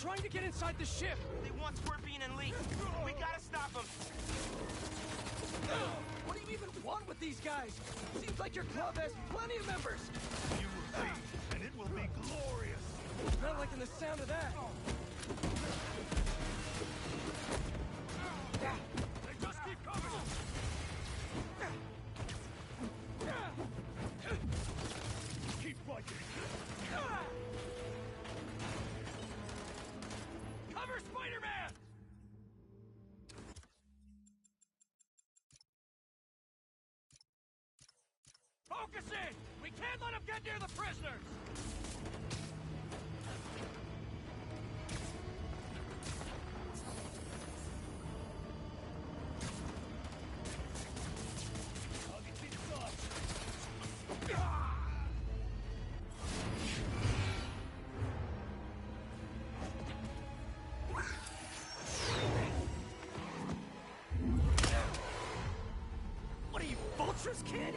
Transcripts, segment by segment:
trying to get inside the ship! They want Scorpion and Lee. We gotta stop them! What do you even want with these guys? Seems like your club has plenty of members! You will see, and it will be glorious! Not liking the sound of that. They just keep coming! Keep fighting! Cover Spider-Man! Focus in! We can't let him get near the prisoners! What are you, Vulture's kid?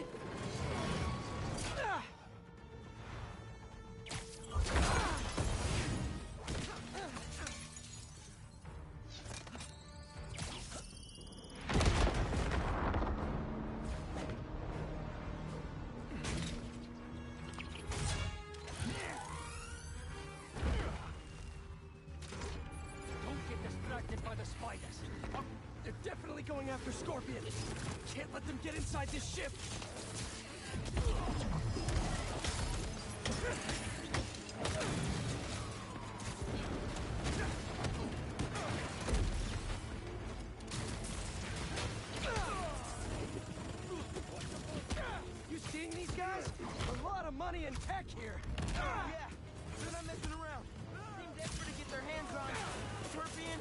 By the spiders. They're definitely going after Scorpion. Can't let them get inside this ship. You seeing these guys? A lot of money and tech here. Yeah, they're not messing around. Seem desperate to get their hands on Scorpion,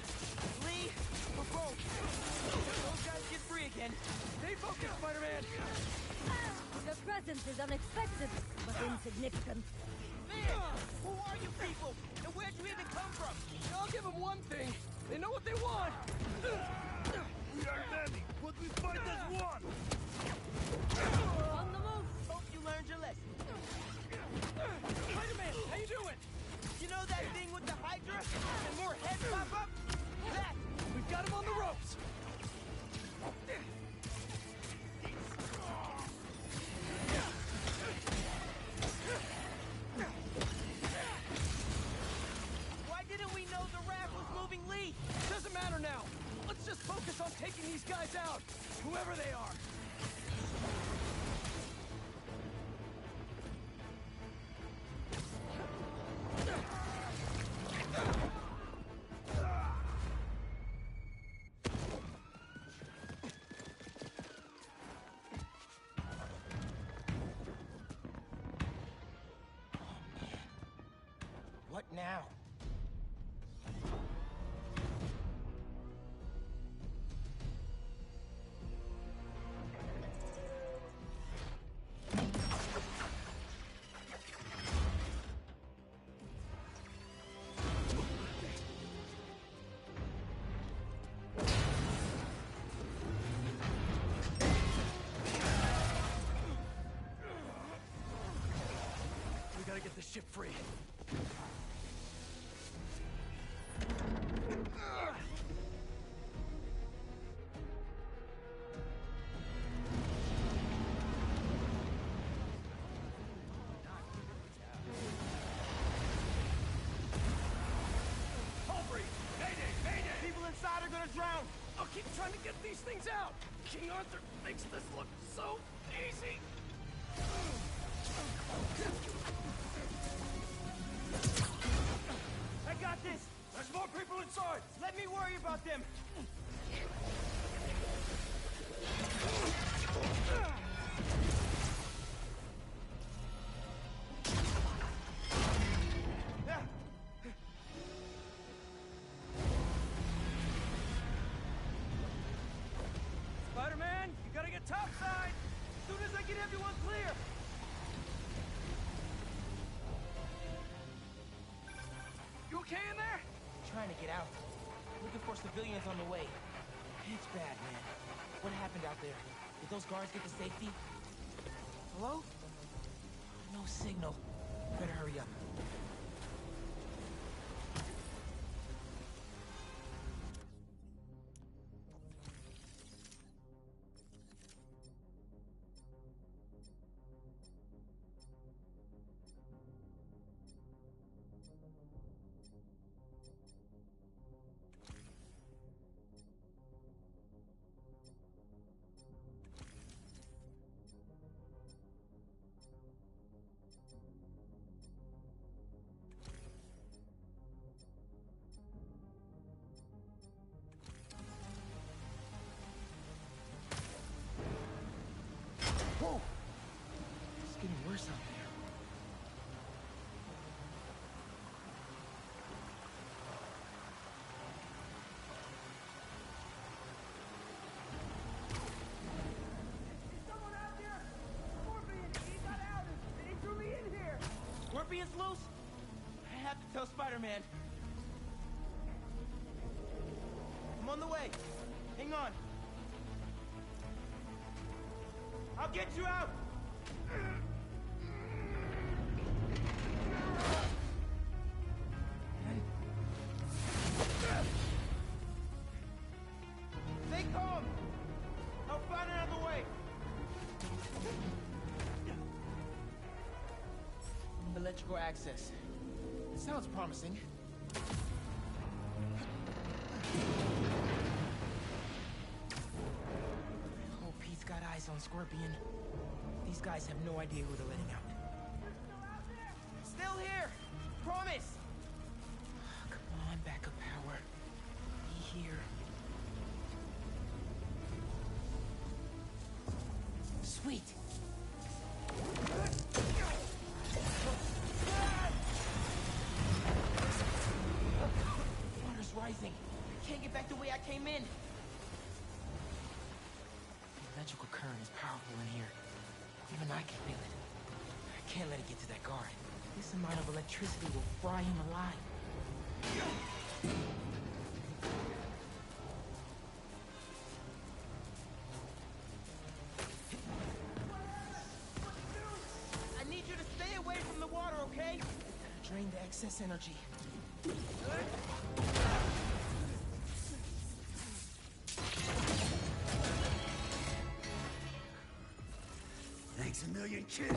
Lee, or both. Those guys get free again. Stay focused, Spider-Man! Your presence is unexpected, but insignificant. Man, who are you people? And where'd you even come from? I'll give them one thing. They know what they want. We are many, but we fight as one! On the move! Hope you learned your lesson. Spider-Man, how you doing? You know that thing with the Hydra and more heads pop up? That! We've got him on the ropes. Why didn't we know the raft was moving Lee? Doesn't matter now. Let's just focus on taking these guys out, whoever they are. What now? We gotta get the ship free. People inside are gonna drown! I'll keep trying to get these things out. King Arthur makes this look so easy. I got this! There's more people inside. Let me worry about them! Spider-Man, you gotta get topside. As soon as I get everyone clear! You okay in there? Trying to get out. Looking for civilians on the way. It's bad, man. What happened out there? Did those guards get to safety? Hello? No signal. Better hurry up. It's getting worse out there. Someone out there! Scorpion! He got out and he threw me in here! Scorpion's loose? I have to tell Spider-Man. I'm on the way. Hang on. I'll get you out! Stay calm! I'll find another way! Electrical access. Sounds promising. Oh, Pete's got eyes on Scorpion. These guys have no idea who they're letting out. Still here! Promise! Come on, backup power. Be here. Sweet! Water's rising. I can't get back the way I came in. The electrical current is powerful in here. Even I can feel it. I can't let it get to that guard. This amount of electricity will fry him alive. I need you to stay away from the water, okay? Drain the excess energy. Thanks a million, kid.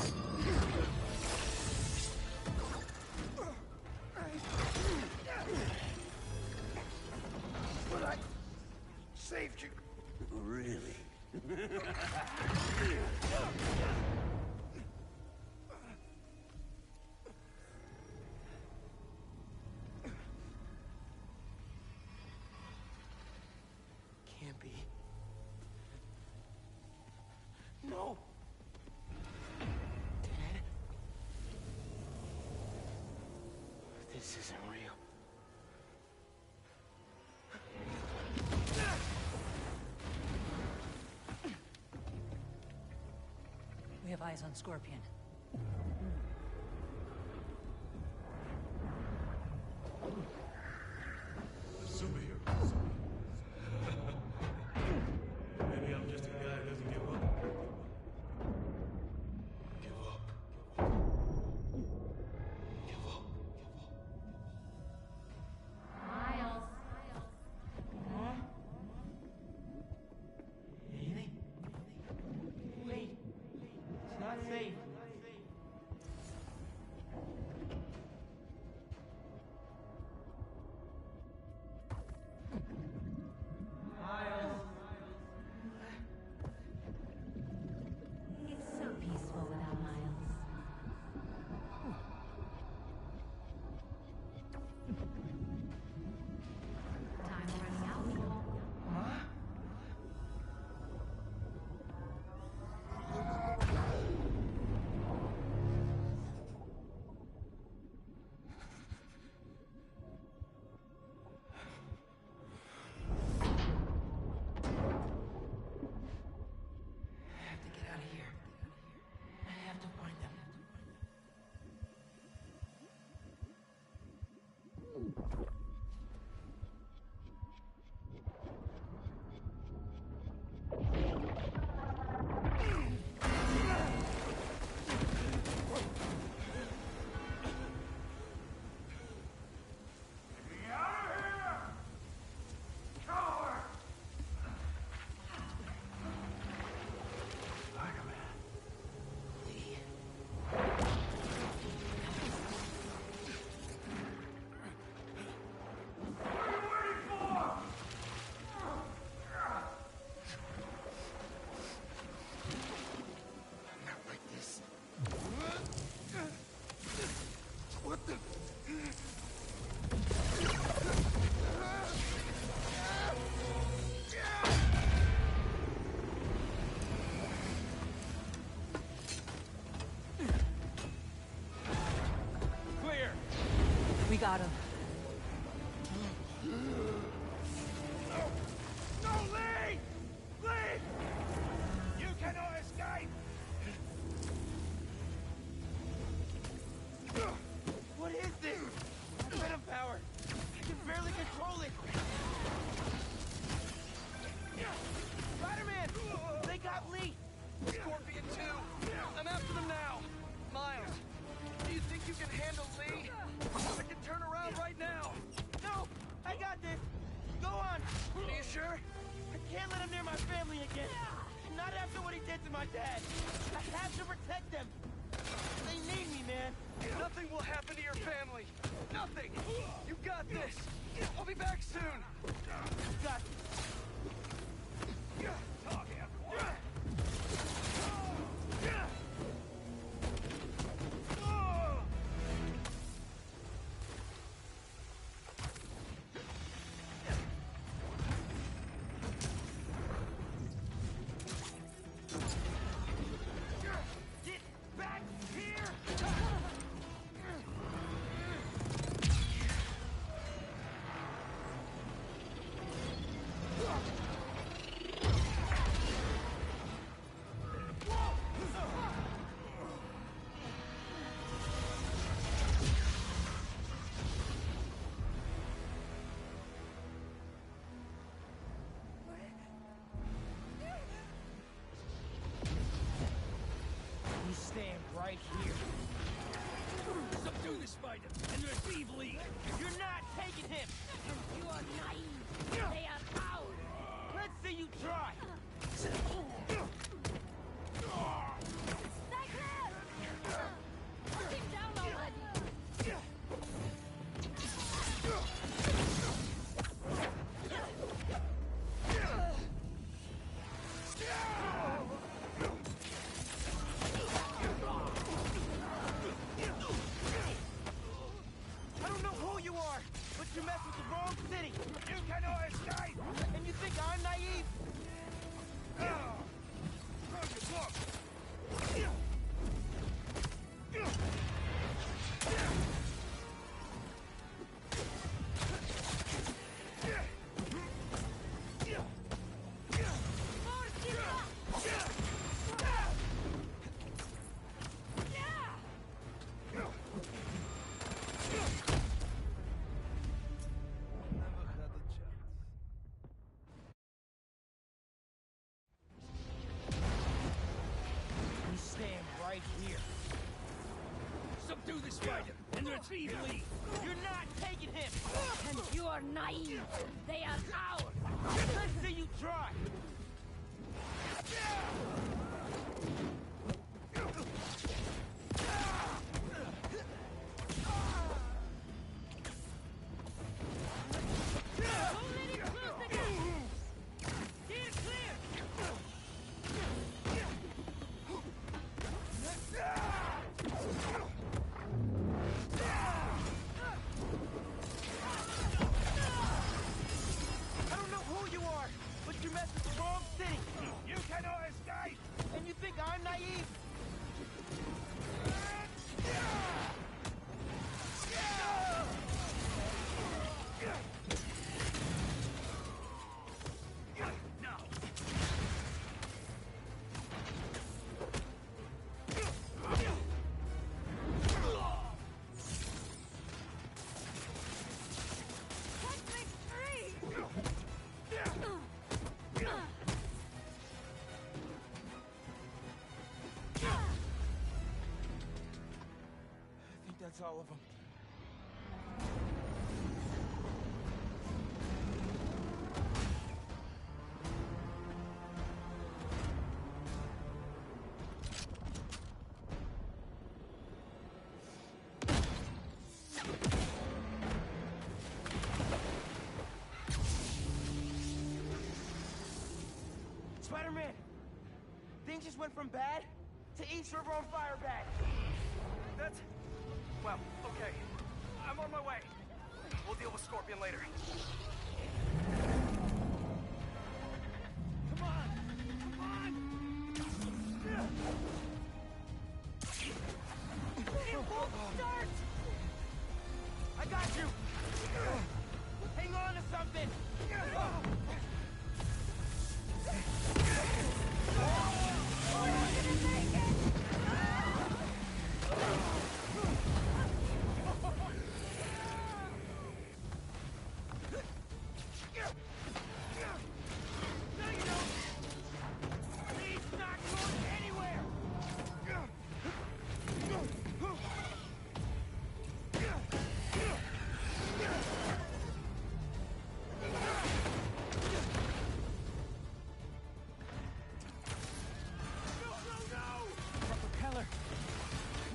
But I saved you. Really? Can't be. No! Dad? This isn't real. We have eyes on Scorpion. Superhero. Maybe I'm just a guy who doesn't give up. Give up. Give up. Miles. Huh? Anything? Wait. It's not safe. got him. No, Lee! Lee! You cannot escape! What is this? Venom power. I can barely control it. Spider-Man! They got Lee! Scorpion 2! I'm after them now! Miles, do you think you can handle Lee? I can turn around right now! No! I got this! Go on! Are you sure? I can't let him near my family again! Not after what he did to my dad! I have to protect them! They need me, man! Nothing will happen to your family! Nothing! You got this! I'll be back soon! Got this! Get back here! You stand right here. Subdue the spider and receive Lee! You're not taking him! You are naive. They are ours. Let's see you try! Stay clear! Put him down already. I don't know who you are, but you mess with the wrong city! You cannot escape! And you think I'm naive? You stand right here. Subdue the spider and retrieve Lee! You're not taking him! And you are naive. They are ours. Let's see you try! Don't let him close the gap. Steer clear. I don't know who you are, but you mess with the wrong city! You cannot escape! And you think I'm naive? Technic 3. I think that's all of them. Spider-Man! Things just went from bad to East River on fire bad. That's... well, okay. I'm on my way. We'll deal with Scorpion later. Come on! Come on! It won't start! I got you! coming! He's not going anywhere! Propeller!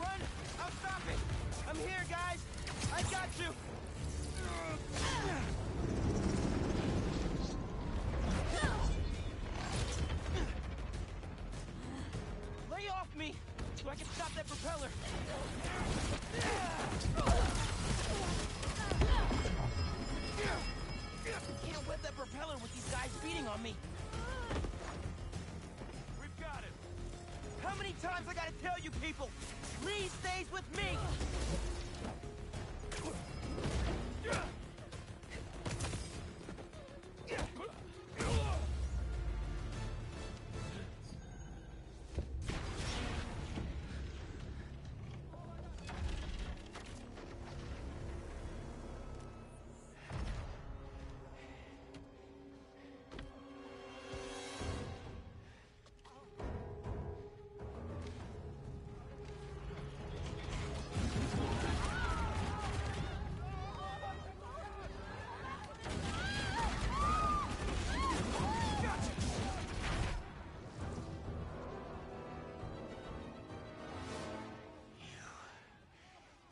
Run! I'll stop it! I'm here, guys! I got you! Lay off me so I can stop that propeller! I can't whip that propeller with these guys beating on me! We've got it! How many times I gotta tell you people? Lee stays with me!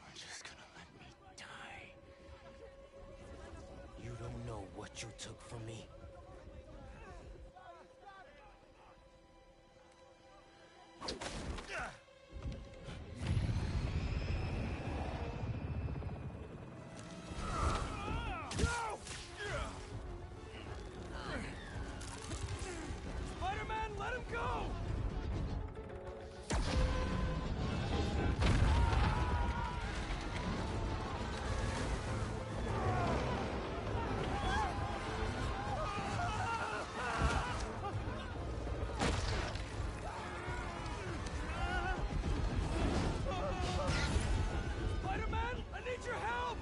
You're just gonna let me die. You don't know what you took from me. Spider-Man, let him go! Spider-Man, I need your help!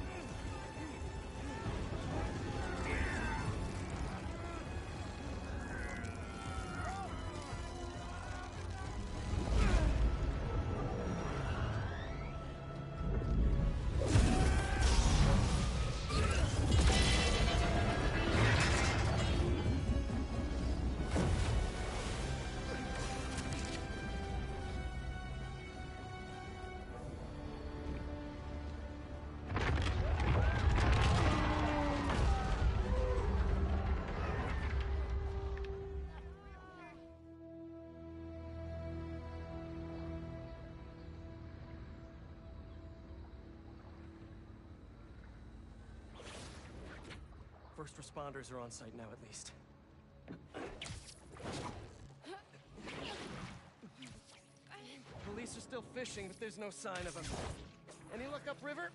First responders are on site now, at least. Police are still fishing, but there's no sign of them. Any luck upriver?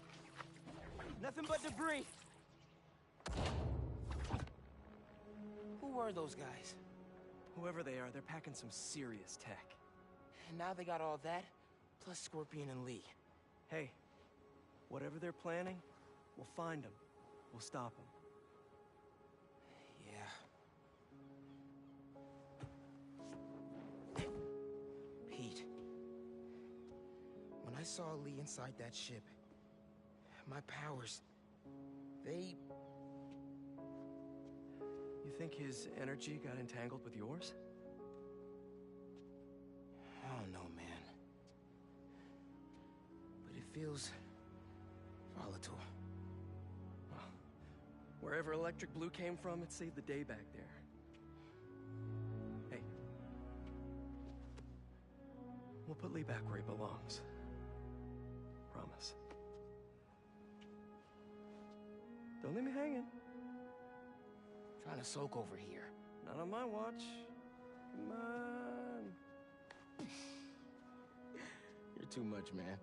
Nothing but debris. Who were those guys? Whoever they are, they're packing some serious tech. And now they got all that, plus Scorpion and Lee. Hey, whatever they're planning, we'll find them. We'll stop them. Yeah. Pete. When I saw Lee inside that ship, my powers, they... You think his energy got entangled with yours? I don't know, man. But it feels volatile. Well, wherever Electric Blue came from, it saved the day back there. Hey. We'll put Lee back where he belongs. Promise. Don't leave me hanging. Trying to soak over here. Not on my watch. Come on. You're too much, man.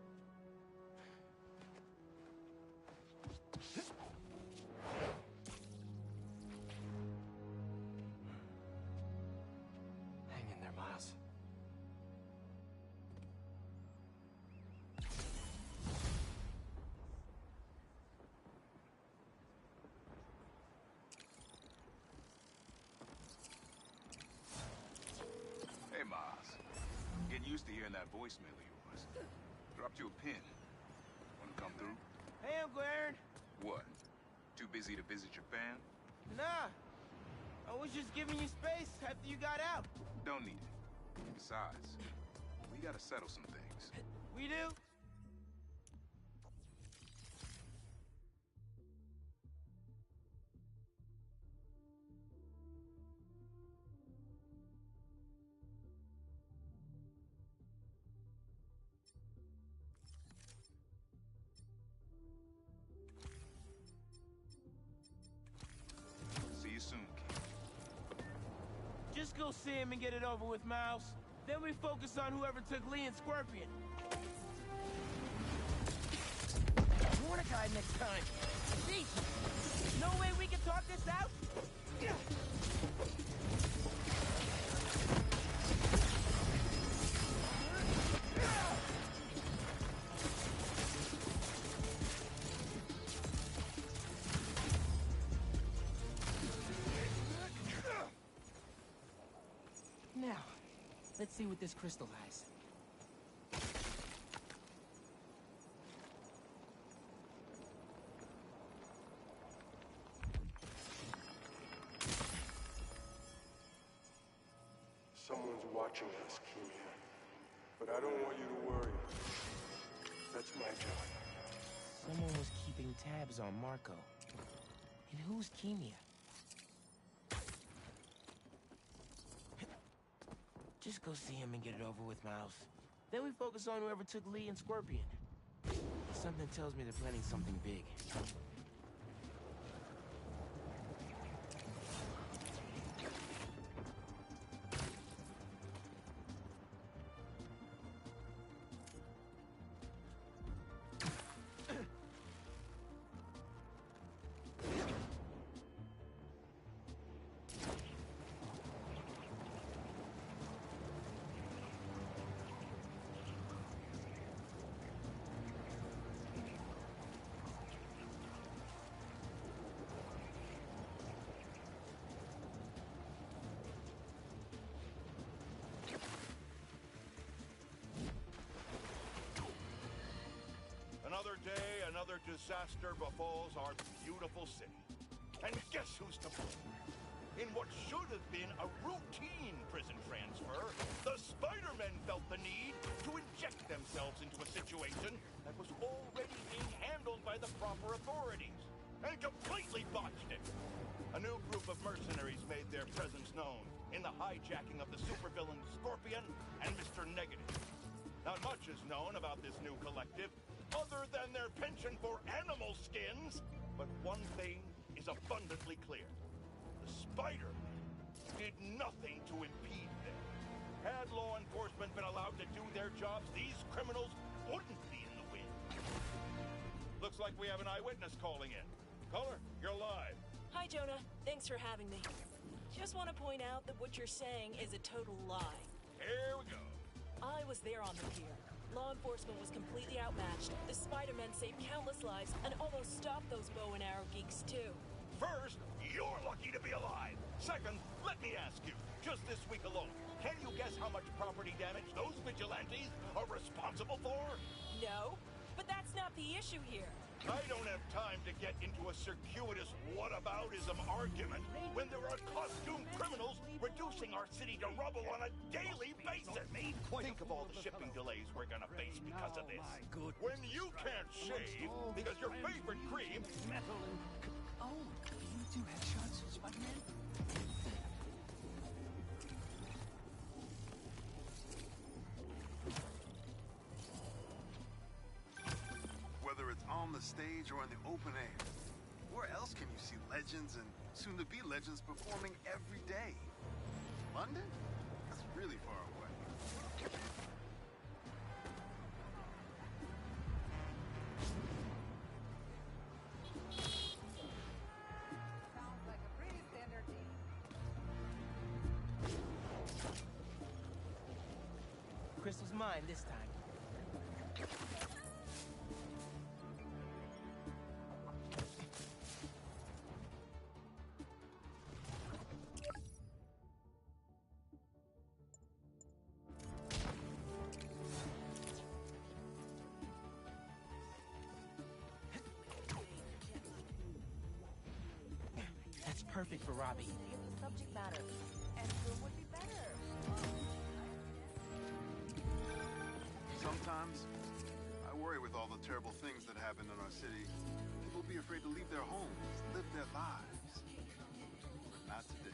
Getting used to hearing that voicemail of yours. Dropped you a pin. Wanna come through? Hey, Uncle Aaron. What? Too busy to visit your fam? Nah. I was just giving you space after you got out. Don't need it. Besides, we gotta settle some things. We do? See you soon, kid. Just go see him and get it over with, Miles. Then we focus on whoever took Lee and Scorpion. Mordecai next time. Jeez. No way we can talk this out? Now, let's see what this crystal has. Someone's watching us, Kimia. But I don't want you to worry. That's my job. Someone was keeping tabs on Marco. And who's Kimia? Just go see him and get it over with, Miles. Then we focus on whoever took Lee and Scorpion. Something tells me they're planning something big. Another day, another disaster befalls our beautiful city. And guess who's to blame? In what should have been a routine prison transfer, the Spidermen felt the need to inject themselves into a situation that was already being handled by the proper authorities, and completely botched it. A new group of mercenaries made their presence known in the hijacking of the supervillain Scorpion and Mr. Negative. Not much is known about this new collective, other than their penchant for animal skins. But one thing is abundantly clear. The Spider-Men did nothing to impede them. Had law enforcement been allowed to do their jobs, these criminals wouldn't be in the wind. Looks like we have an eyewitness calling in. Caller, you're live. Hi, Jonah. Thanks for having me. Just want to point out that what you're saying is a total lie. Here we go. I was there on the pier. Law enforcement was completely outmatched. The Spider-Men saved countless lives and almost stopped those bow and arrow geeks, too. First, you're lucky to be alive. Second, let me ask you, just this week alone, can you guess how much property damage those vigilantes are responsible for? No, but that's not the issue here. I don't have time to get into a circuitous whataboutism argument when there are costumed criminals reducing our city to rubble on a daily basis. Think of all the shipping delays we're gonna face because of this. When you can't shave because your favorite cream... Oh, you do headshots, Spider-Man? Whether it's on the stage or in the open air, where else can you see legends and soon-to-be legends performing every day? London? That's really far away. Sounds like a pretty standard day. Crystal's mine this time. perfect for Robbie. Subject matter. And who would be better? Sometimes, I worry with all the terrible things that happen in our city. People be afraid to leave their homes, live their lives. But not today.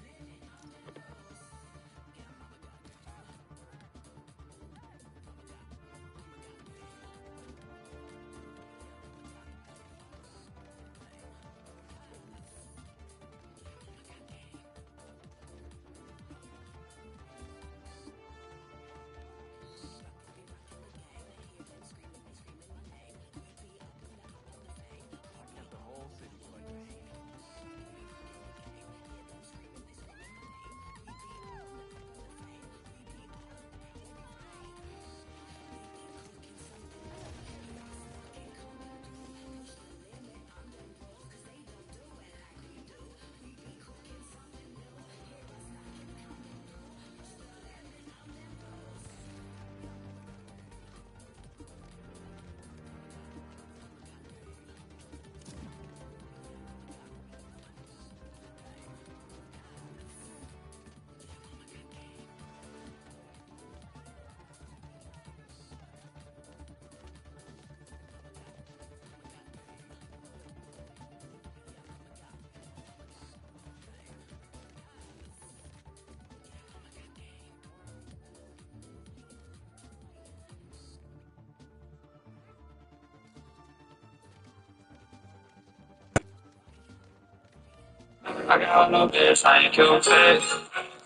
I got no bitch, I ain't Cupid.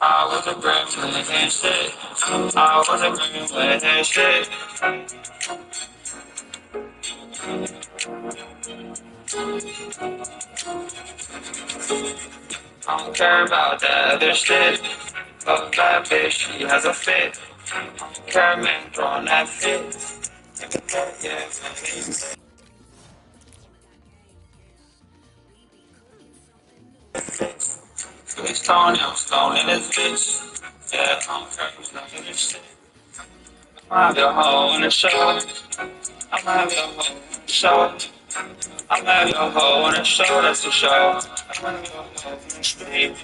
I was a gremlin and shit. I was a gremlin and shit. I don't care about that other shit. Fuck that bitch, she has a fit. I don't care, man, throwing that fit. Yeah. Bitch, toenails, stone in this bitch. Yeah, I don't care about this shit. I'ma have your hoe in the show. I'ma have your hoe in the show. I'ma have your hoe in the show, that's for sure. I'ma have your hoe in the street.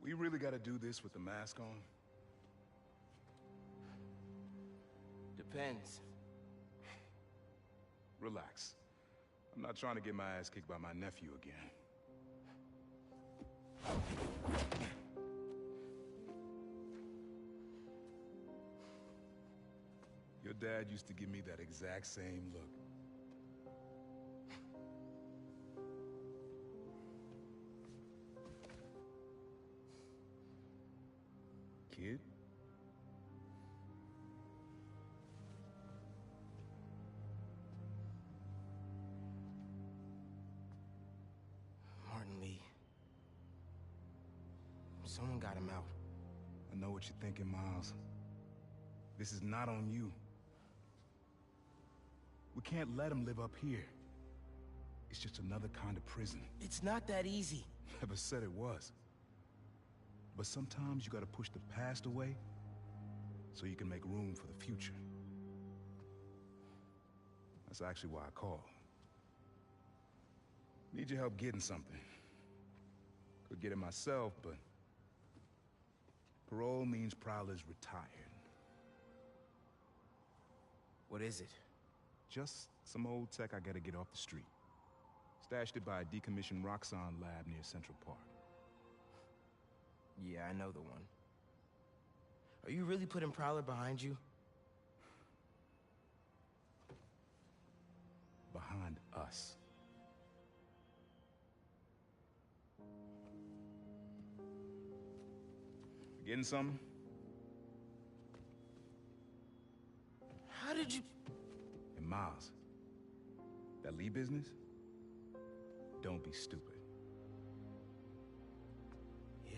We really gotta do this with the mask on? Depends. Relax. I'm not trying to get my ass kicked by my nephew again. Your dad used to give me that exact same look. Kid? Martin Lee. Someone got him out. I know what you're thinking, Miles. This is not on you. can't let him live up here. It's just another kind of prison. It's not that easy. Never said it was. But sometimes you gotta push the past away so you can make room for the future. That's actually why I called. Need your help getting something. Could get it myself, but parole means Prowler's retired. What is it? Just some old tech I gotta get off the street. Stashed it by a decommissioned Roxxon lab near Central Park. Yeah, I know the one. Are you really putting Prowler behind you? Behind us. Getting something? How did you... And Miles, that Lee business? Don't be stupid. Yeah.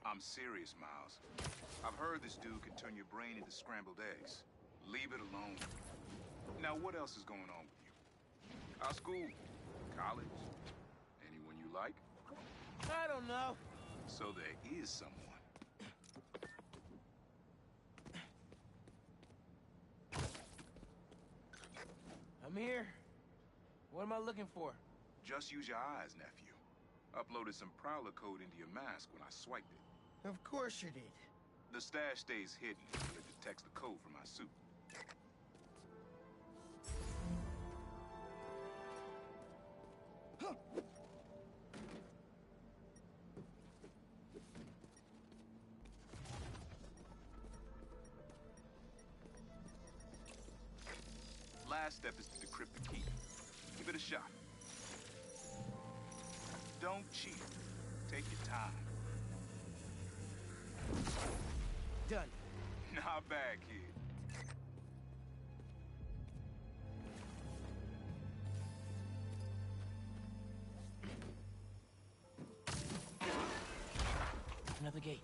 I'm serious, Miles. I've heard this dude can turn your brain into scrambled eggs. Leave it alone. Now, what else is going on with you? Our school? College? Anyone you like? I don't know. So there is someone. I'm here. What am I looking for? Just use your eyes, nephew. Uploaded some Prowler code into your mask when I swiped it. Of course you did. The stash stays hidden until it detects the code from my suit. Last step is to decrypt the key. Give it a shot. Don't cheat. Take your time. Done. Not bad, kid. Another gate.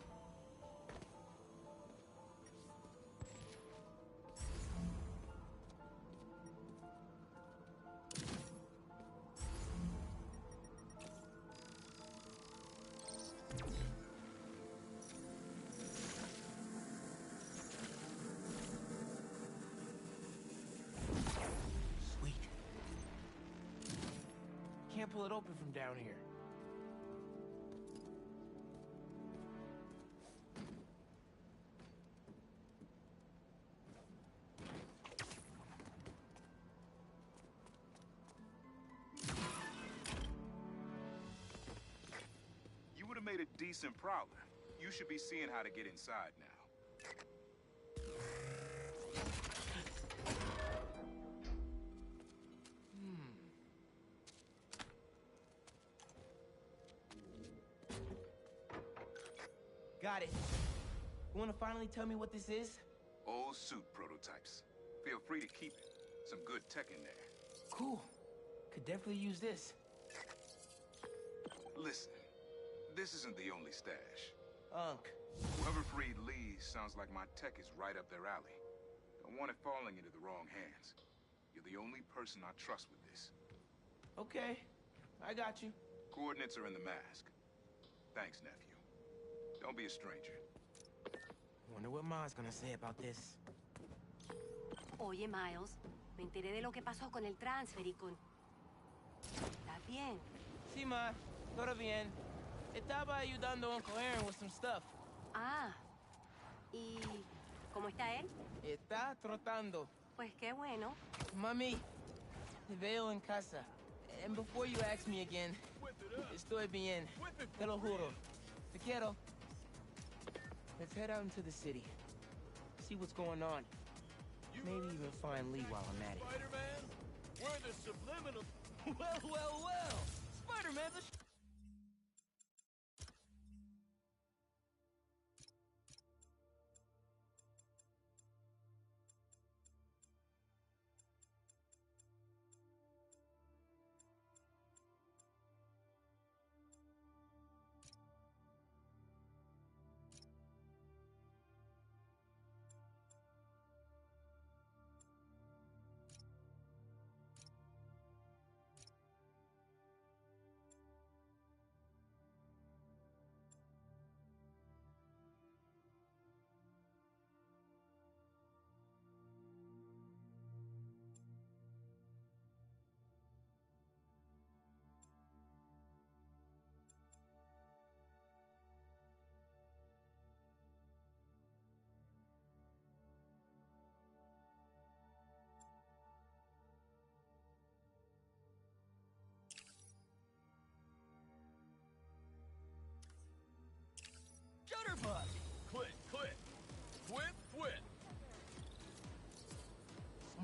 Sweet. Can't pull it open from down here. You would have made a decent Prowler. You should be seeing how to get inside now. Got it. You wanna finally tell me what this is? Old suit prototypes. Feel free to keep it. Some good tech in there. Cool. Could definitely use this. Listen, this isn't the only stash. Unc. Whoever freed Lee sounds like my tech is right up their alley. Don't want it falling into the wrong hands. You're the only person I trust with this. Okay. I got you. Coordinates are in the mask. Thanks, nephew. Don't be a stranger. Wonder what Ma's gonna say about this. Oye, Miles, me enteré de lo que pasó con el transfer y con... ¿Estás bien? Sí, Ma. Todo bien. Estaba ayudando a Uncle Aaron with some stuff. Ah. ¿Y cómo está él? Está trotando. Pues qué bueno. Mami, te veo en casa. And before you ask me again, estoy bien. Te lo juro. Te quiero. Let's head out into the city. See what's going on. Maybe even find Lee while I'm at it. Spider-Man? We're the subliminal... Well! Spider-Man's a...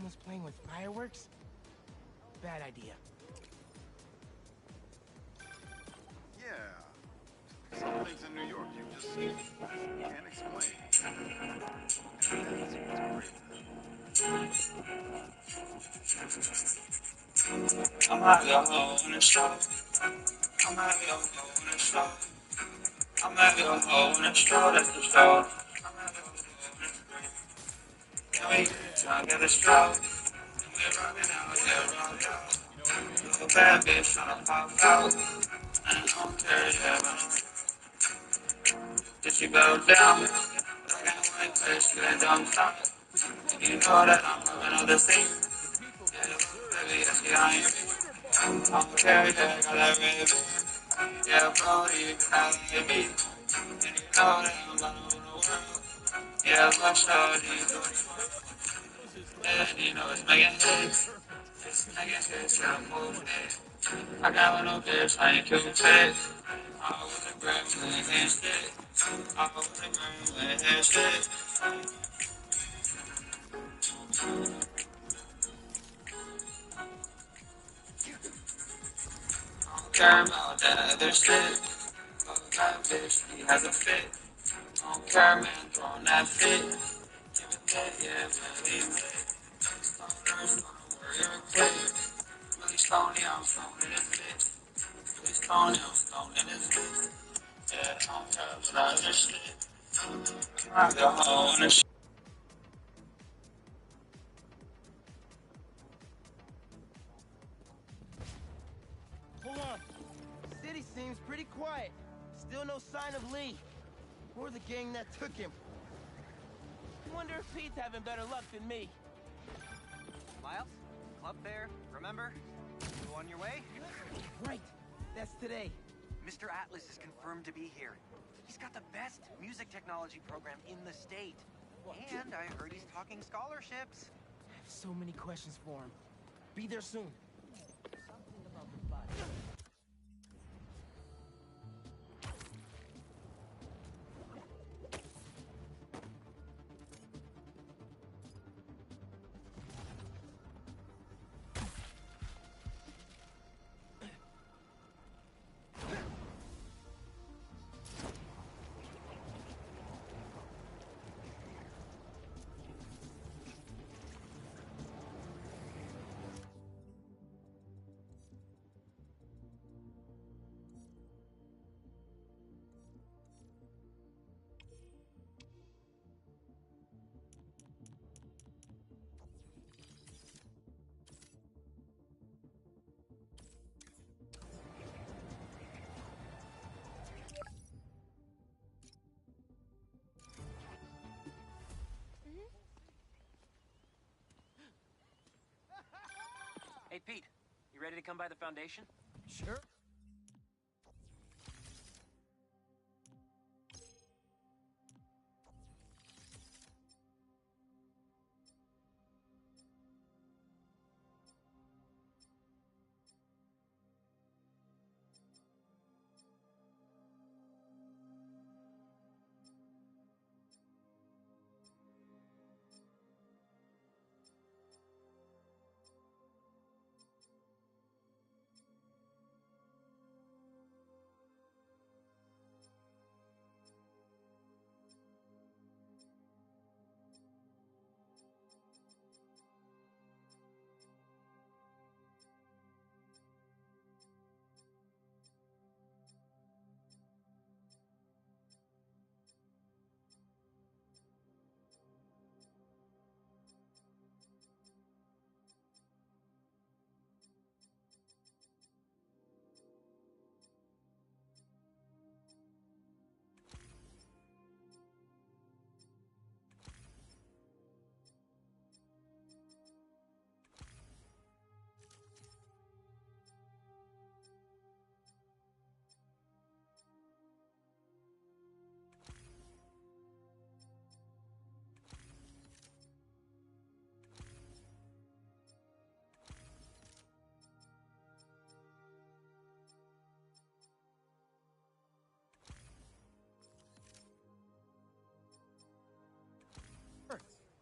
Someone's playing with fireworks? Bad idea. Yeah. Some things in New York you just can't explain. And that's what's great. I'm out your hole in the straw. I'm out your hole in the straw. I'm out your hole in the straw. That's the straw. I'm out your hole in the straw. Can we drunk at the straw? And we're rocking out, yeah, rock out. Little bad bitch tryna pop out. And I don't care, yeah, but did she go down? I can't wait till she don't stop. You know that I'm moving on the scene. Yeah, baby, yes, yeah, I am. I don't care, yeah, got that red. Yeah, bro, you can have me. And you know that I'm gonna rule the world. Yeah, much love, and you know it's making hits. It's making hits, yeah, I'm moving it. I got no bitch, I ain't Cupid. I was a gremlin and shit. I was a gremlin and shit. I don't care about that other shit. Fuck that bitch, he has a fit. I don't care, man, throwing that fit. Give it that, yeah, really lit. Stoners, gonna worry or click. Really stony, I'm stoned in his bitch. Really stony, I'm stoned in his bitch. Yeah, I don't care about other shit. I go home in the shit. Hold on. City seems pretty quiet. Still no sign of Lee. Or the gang that took him. I wonder if Pete's having better luck than me. Miles, club fair, remember? You on your way? Right. That's today. Mr. Atlas is confirmed to be here. He's got the best music technology program in the state. And I heard he's talking scholarships. I have so many questions for him. Be there soon. Something about the body. Hey, Pete, you ready to come by the foundation? Sure.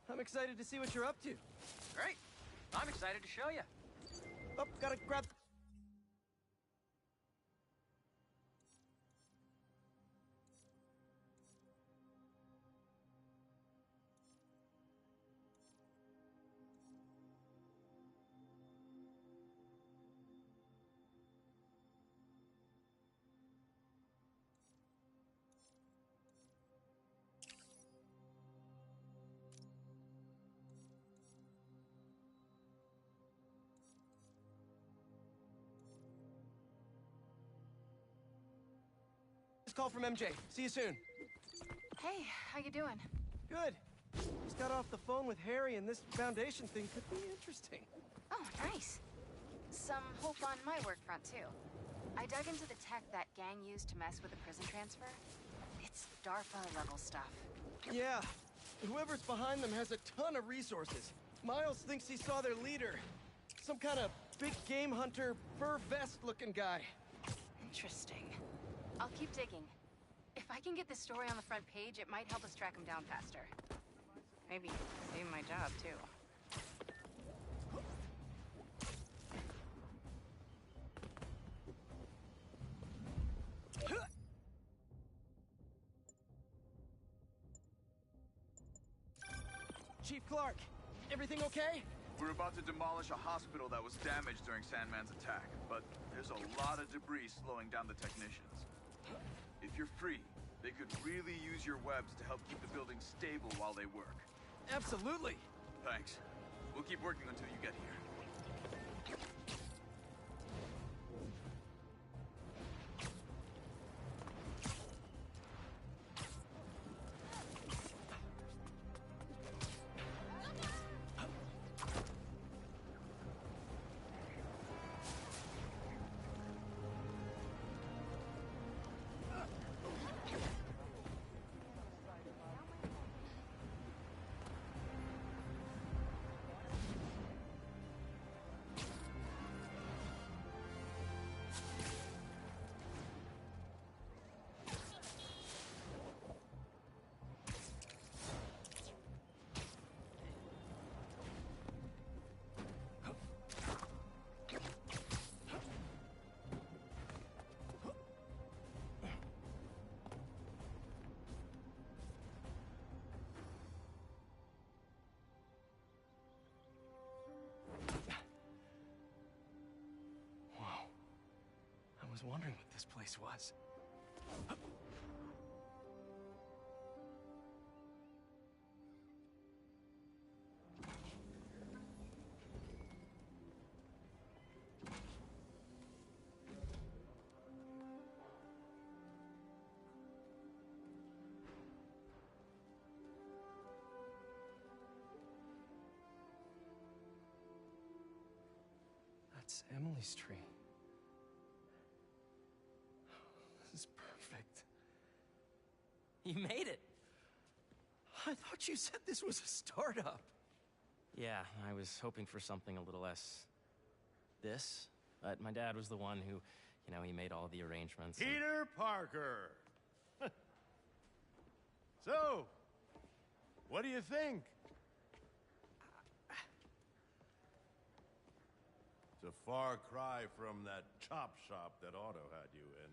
I'm excited to see what you're up to. Great. I'm excited to show you. Oh, gotta grab... Call from MJ. See you soon. Hey, how you doing? Good. Just got off the phone with Harry, and this foundation thing could be interesting. Oh, nice. Some hope on my work front, too. I dug into the tech that gang used to mess with the prison transfer. It's DARPA-level stuff. Yeah. Whoever's behind them has a ton of resources. Miles thinks he saw their leader. Some kind of big game hunter, fur vest-looking guy. Interesting. I'll keep digging. If I can get this story on the front page, it might help us track him down faster. Maybe save my job, too. Chief Clark, everything okay? We're about to demolish a hospital that was damaged during Sandman's attack, but there's a lot of debris slowing down the technicians. If you're free, they could really use your webs to help keep the building stable while they work. Absolutely. Thanks. We'll keep working until you get here. I was wondering what this place was. That's Emily's tree. This is perfect. You made it. I thought you said this was a startup. Yeah, I was hoping for something a little less... this. But my dad was the one who, he made all the arrangements. Peter Parker! So, what do you think? It's a far cry from that chop shop that Otto had you in.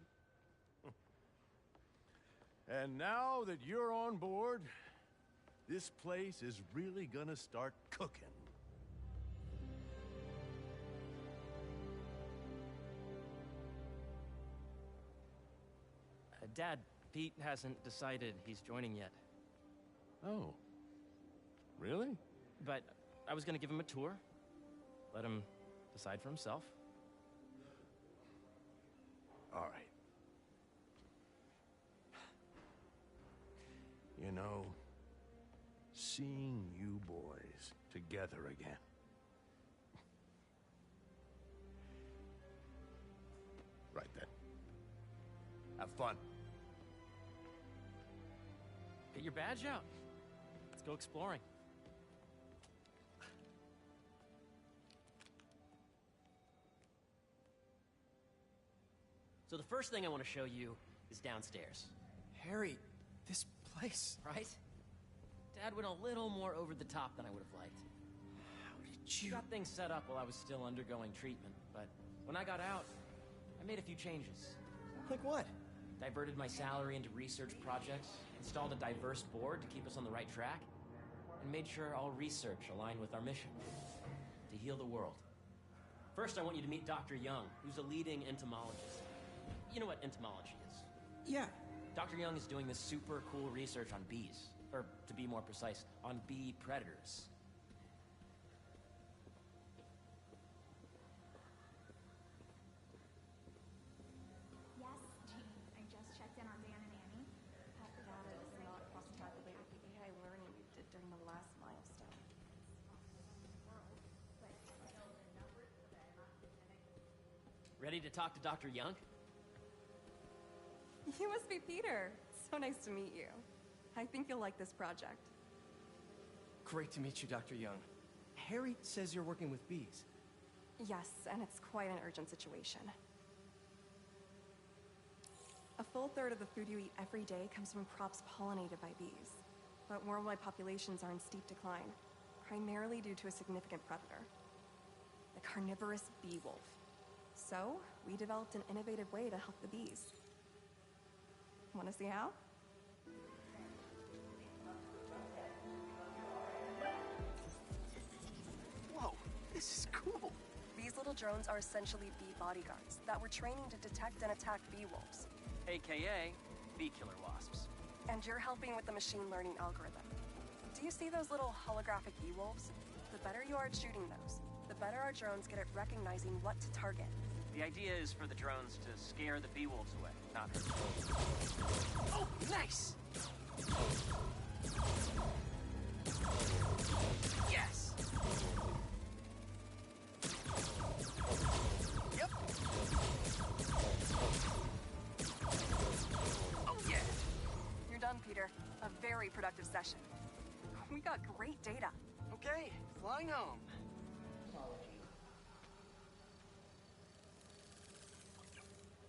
And now that you're on board, this place is really gonna start cooking. Dad, Pete hasn't decided he's joining yet. Oh. Really? But I was gonna give him a tour. Let him decide for himself. All right. You know, seeing you boys together again. Right then. Have fun. Get your badge out. Let's go exploring. So the first thing I want to show you is downstairs. Harry, this place... Right? Dad went a little more over the top than I would have liked. How did I got things set up while I was still undergoing treatment, but when I got out, I made a few changes. Like what? Diverted my salary into research projects, installed a diverse board to keep us on the right track, and made sure all research aligned with our mission, to heal the world. First, I want you to meet Dr. Young, who's a leading entomologist. You know what entomology is? Yeah. Dr. Young is doing this super cool research on bees, or to be more precise, on bee predators. Yes, Jane. I just checked in on Dan and Annie. That data does not cross-tabulate with the AI learning we did during the last milestone. Ready to talk to Dr. Young? You must be Peter. So nice to meet you. I think you'll like this project. Great to meet you, Dr. Young. Harry says you're working with bees. Yes, and it's quite an urgent situation. A full third of the food you eat every day comes from crops pollinated by bees. But worldwide populations are in steep decline, primarily due to a significant predator, the carnivorous bee wolf. So, we developed an innovative way to help the bees. Want to see how? Whoa, this is cool. These little drones are essentially bee bodyguards that we're training to detect and attack bee wolves. AKA bee killer wasps. And you're helping with the machine learning algorithm. Do you see those little holographic bee wolves? The better you are at shooting those, the better our drones get at recognizing what to target. The idea is for the drones to scare the bee wolves away, not hurt them. Oh, nice! Yes! Yep. Oh, yeah! You're done, Peter. A very productive session. We got great data. Okay, flying home.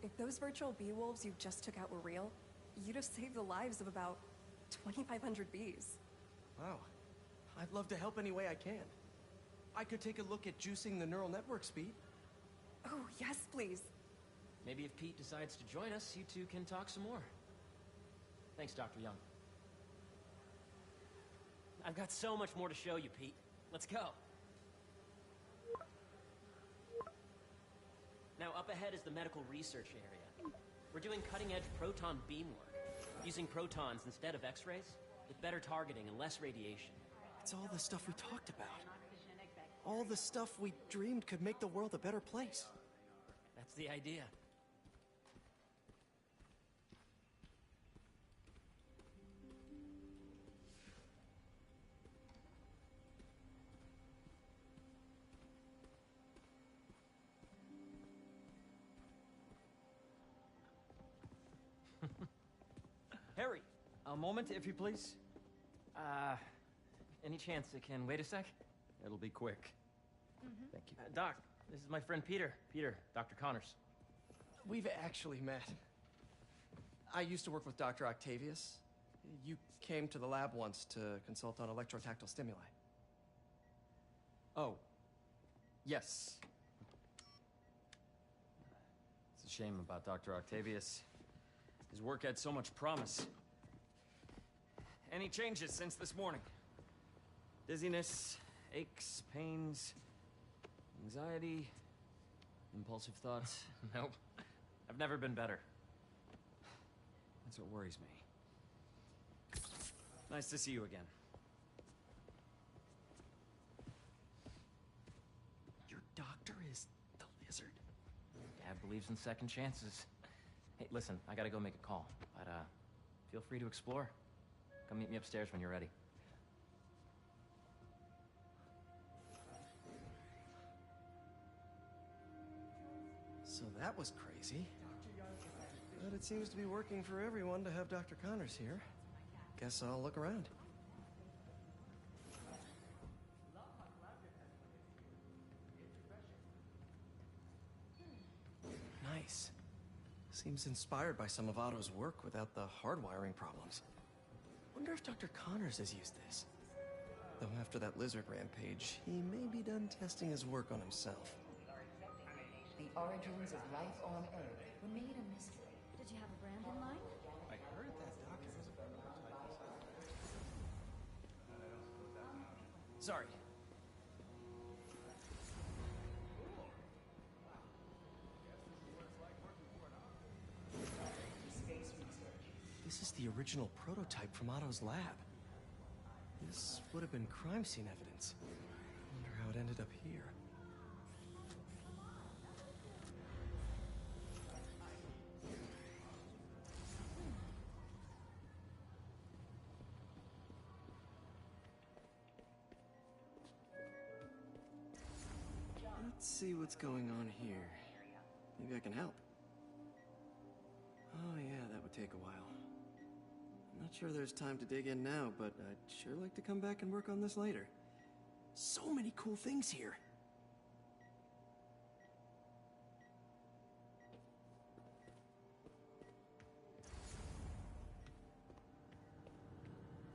If those virtual bee wolves you just took out were real, you'd have saved the lives of about 2,500 bees. Wow. I'd love to help any way I can. I could take a look at juicing the neural network speed. Oh, yes, please. Maybe if Pete decides to join us, you two can talk some more. Thanks, Dr. Young. I've got so much more to show you, Pete. Let's go. Now, up ahead is the medical research area. We're doing cutting-edge proton beam work, using protons instead of X-rays, with better targeting and less radiation. It's all the stuff we talked about. All the stuff we dreamed could make the world a better place. That's the idea. Harry! A moment, if you please. Any chance it can wait a sec? It'll be quick. Thank you. Doc, this is my friend Peter. Peter, Dr. Connors. We've actually met. I used to work with Dr. Octavius. You came to the lab once to consult on electrotactile stimuli. Oh. Yes. It's a shame about Dr. Octavius. His work had so much promise. Any changes since this morning? Dizziness, aches, pains, anxiety, impulsive thoughts? Nope. I've never been better. That's what worries me. Nice to see you again. Your doctor is the lizard. Dad believes in second chances. Hey, listen, I gotta go make a call, but feel free to explore. Come meet me upstairs when you're ready. So that was crazy. But it seems to be working for everyone to have Dr. Connors here. Guess I'll look around. Nice. Seems inspired by some of Otto's work without the hardwiring problems. Wonder if Dr. Connors has used this. Though after that lizard rampage, he may be done testing his work on himself. The origins of life on Earth remain a mystery. Did you have a brand in mind? I heard that doctor was a Sorry. This is the original prototype from Otto's lab. This would have been crime scene evidence. Wonder how it ended up here. Let's see what's going on here. Maybe I can help. Oh yeah, that would take a while. I'm not sure there's time to dig in now, but I'd sure like to come back and work on this later. So many cool things here.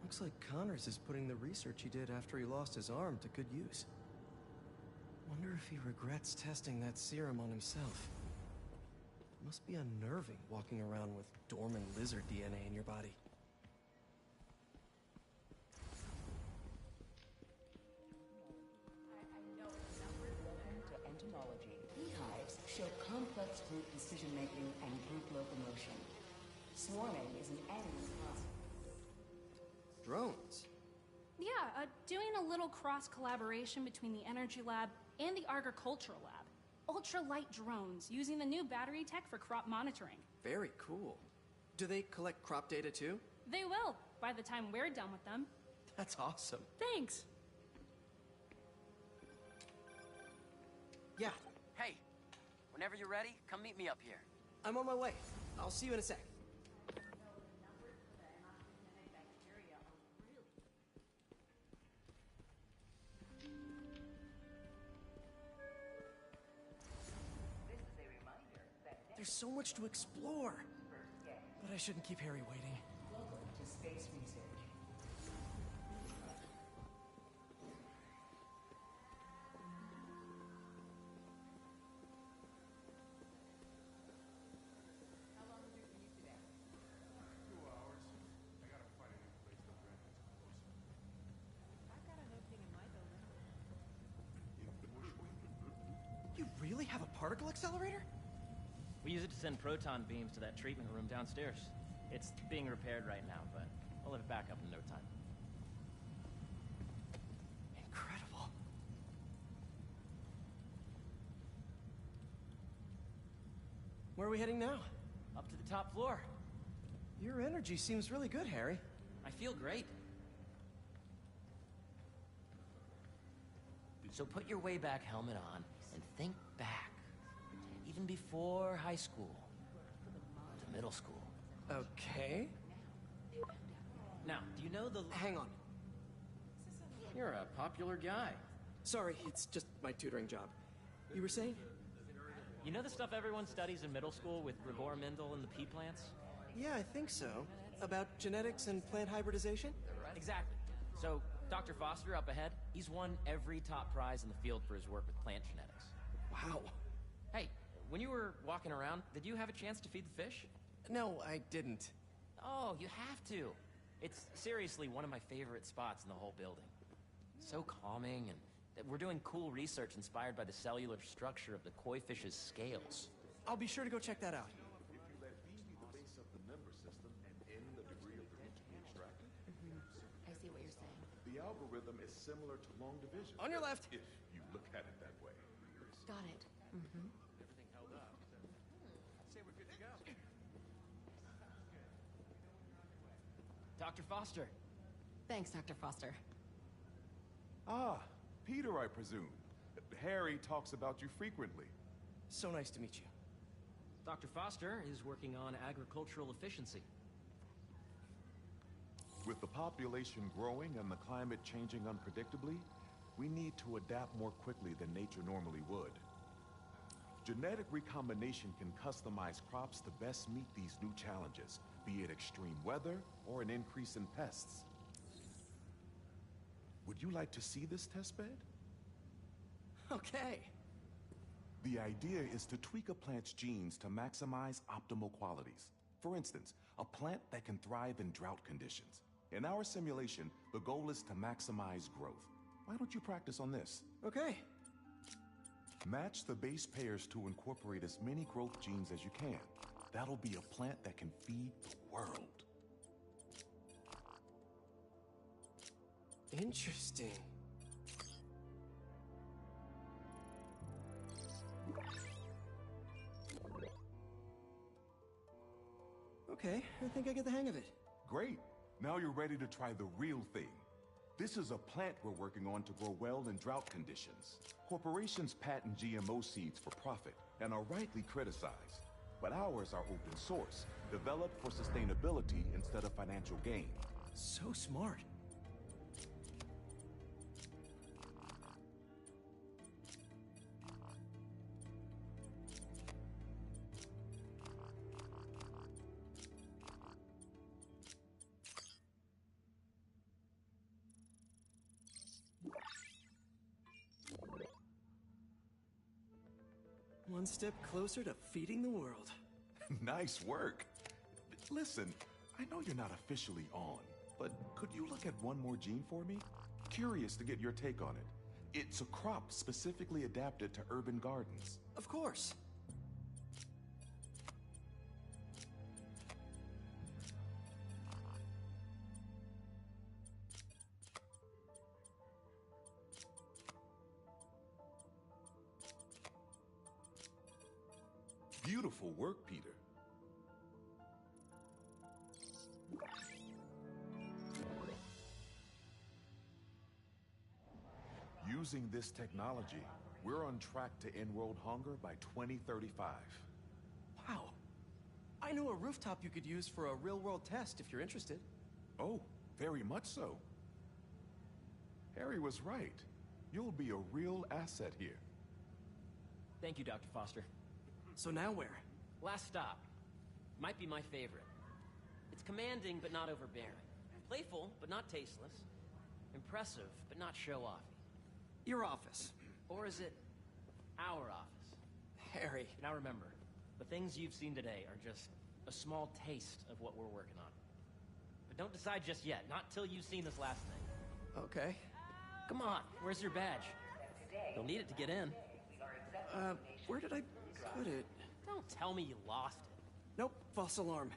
Looks like Connors is putting the research he did after he lost his arm to good use. Wonder if he regrets testing that serum on himself. Must be unnerving walking around with dormant lizard DNA in your body. Welcome to entomology. Beehives show complex group decision-making and group locomotion. Swarming is an annual process. Drones? Yeah, doing a little cross-collaboration between the Energy Lab and the Agricultural Lab. Ultralight drones, using the new battery tech for crop monitoring. Very cool. Do they collect crop data too? They will, by the time we're done with them. That's awesome. Thanks. Yeah, Hey, whenever you're ready, come meet me up here. I'm on my way. I'll see you in a sec. There's so much to explore. But I shouldn't keep Harry waiting. Welcome to space research. You really have a particle accelerator? We use it to send proton beams to that treatment room downstairs. It's being repaired right now, but we'll have it back up in no time. Incredible. Where are we heading now? Up to the top floor. Your energy seems really good, Harry. I feel great. So put your way back helmet on and think back. Even before high school. To middle school. Okay. Now, do you know the... Hang on. You're a popular guy. Sorry, it's just my tutoring job. You were saying? You know the stuff everyone studies in middle school with Gregor Mendel and the pea plants? Yeah, I think so. About genetics and plant hybridization? Exactly. So, Dr. Foster up ahead, he's won every top prize in the field for his work with plant genetics. Wow. Hey, when you were walking around, did you have a chance to feed the fish? No, I didn't. Oh, you have to. It's seriously one of my favorite spots in the whole building. So calming, and we're doing cool research inspired by the cellular structure of the koi fish's scales. I'll be sure to go check that out. If you let B be the base of the member system and N the degree of the root to be extracted, I see what you're saying. the algorithm is similar to long division. On your left. If you look at it that way. Got it. Everything held up. I'd say we're good to go. Dr. Foster. Thanks, Dr. Foster. Ah, Peter, I presume. Harry talks about you frequently. So nice to meet you. Dr. Foster is working on agricultural efficiency. With the population growing and the climate changing unpredictably, we need to adapt more quickly than nature normally would. Genetic recombination can customize crops to best meet these new challenges, be it extreme weather or an increase in pests. Would you like to see this testbed? Okay. The idea is to tweak a plant's genes to maximize optimal qualities. For instance, a plant that can thrive in drought conditions. In our simulation, the goal is to maximize growth. Why don't you practice on this? Okay. Match the base pairs to incorporate as many growth genes as you can. That'll be a plant that can feed the world. Interesting. Okay, I think I get the hang of it. Great. Now you're ready to try the real thing. This is a plant we're working on to grow well in drought conditions. Corporations patent GMO seeds for profit and are rightly criticized. But ours are open source, developed for sustainability instead of financial gain. So smart. One step closer to feeding the world. Nice work. Listen, I know you're not officially on, but could you look at one more gene for me? Curious to get your take on it. It's a crop specifically adapted to urban gardens. Of course. Beautiful work, Peter. Using this technology, we're on track to end world hunger by 2035. Wow. I know a rooftop you could use for a real-world test if you're interested. Oh, very much so. Harry was right. You'll be a real asset here. Thank you, Dr. Foster. So now where? Last stop. Might be my favorite. It's commanding, but not overbearing. Playful, but not tasteless. Impressive, but not show-offy. Your office. Or is it our office? Harry. Now remember, the things you've seen today are just a small taste of what we're working on. But don't decide just yet, not till you've seen this last thing. Okay. Come on, where's your badge? You'll need it to get in. Where did I put it? Don't tell me you lost it. Nope, false alarm.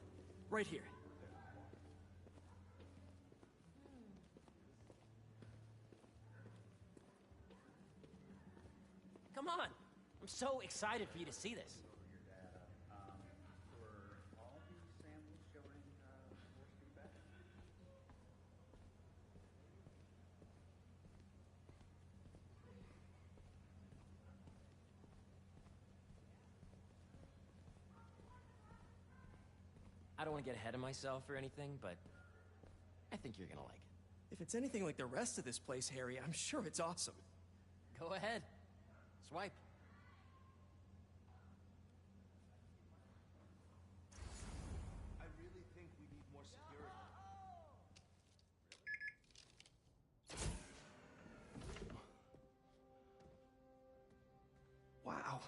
Right here. Come on! I'm so excited for you to see this. I don't want to get ahead of myself or anything, but I think you're gonna like it. If it's anything like the rest of this place, Harry, I'm sure it's awesome. Go ahead. Swipe. I really think we need more security. Wow.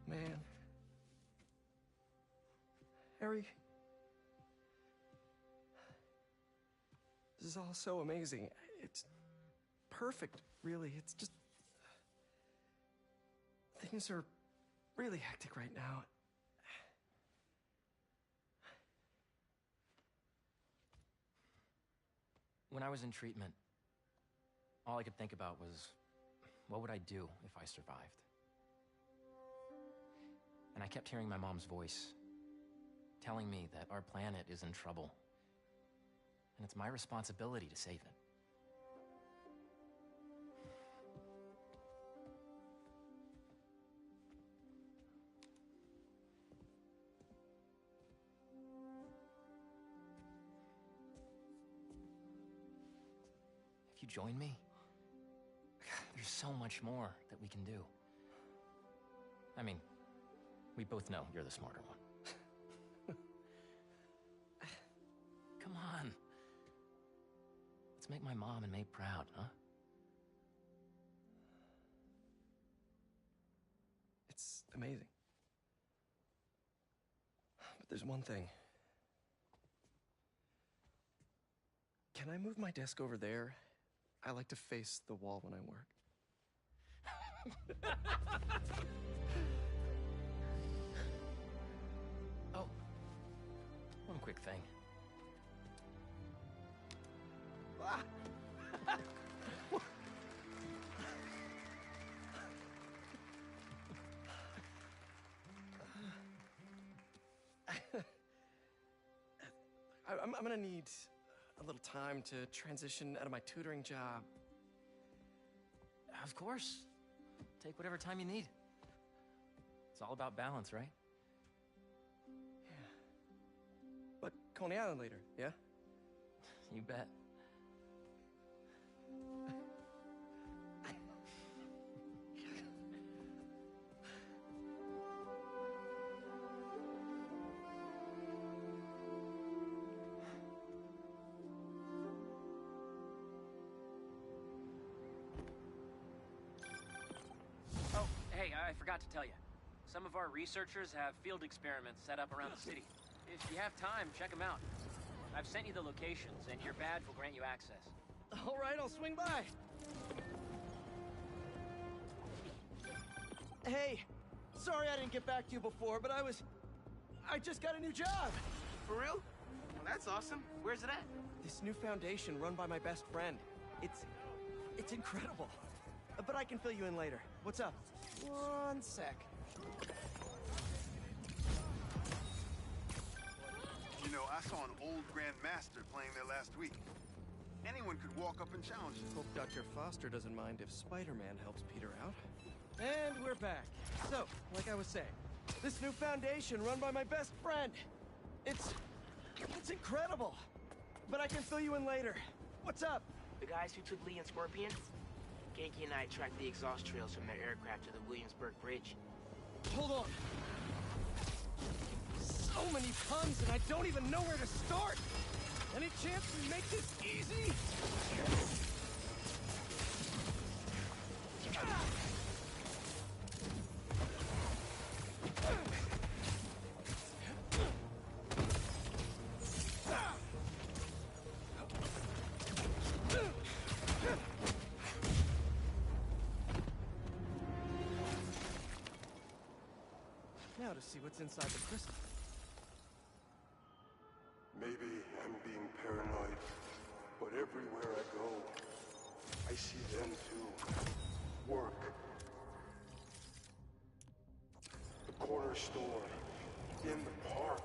Man. Harry. This is all so amazing. It's perfect, really. It's just... Things are really hectic right now. When I was in treatment, all I could think about was, what would I do if I survived? And I kept hearing my mom's voice, telling me that our planet is in trouble. And it's my responsibility to save it. If you join me, There's so much more that we can do. I mean, we both know you're the smarter one. Come on. Let's make my mom and May proud, huh? It's amazing. But there's one thing. Can I move my desk over there? I like to face the wall when I work. Oh, one quick thing. I'm gonna need a little time to transition out of my tutoring job. Of course. Take whatever time you need. It's all about balance, right? Yeah. But Coney Island later, yeah? You bet. Oh, hey, I forgot to tell you. Some of our researchers have field experiments set up around the city. If you have time, check them out. I've sent you the locations, and your badge will grant you access. All right, I'll swing by. Hey, sorry I didn't get back to you before, but I just got a new job. For real? Well, that's awesome. Where's it at? This new foundation run by my best friend. It's incredible. But I can fill you in later. What's up? One sec. You know, I saw an old Grand Master playing there last week. Anyone could walk up and challenge him. Hope Dr. Foster doesn't mind if Spider-Man helps Peter out. And we're back. So, like I was saying, this new foundation run by my best friend. It's incredible. But I can fill you in later. What's up? The guys who took Lee and Scorpion? Genki and I tracked the exhaust trails from their aircraft to the Williamsburg Bridge. Hold on. So many tons, and I don't even know where to start. Any chance we make this easy? Now to see what's inside the crystal. Maybe I'm being paranoid, but everywhere I go, I see them too. Work. The corner store. In the park.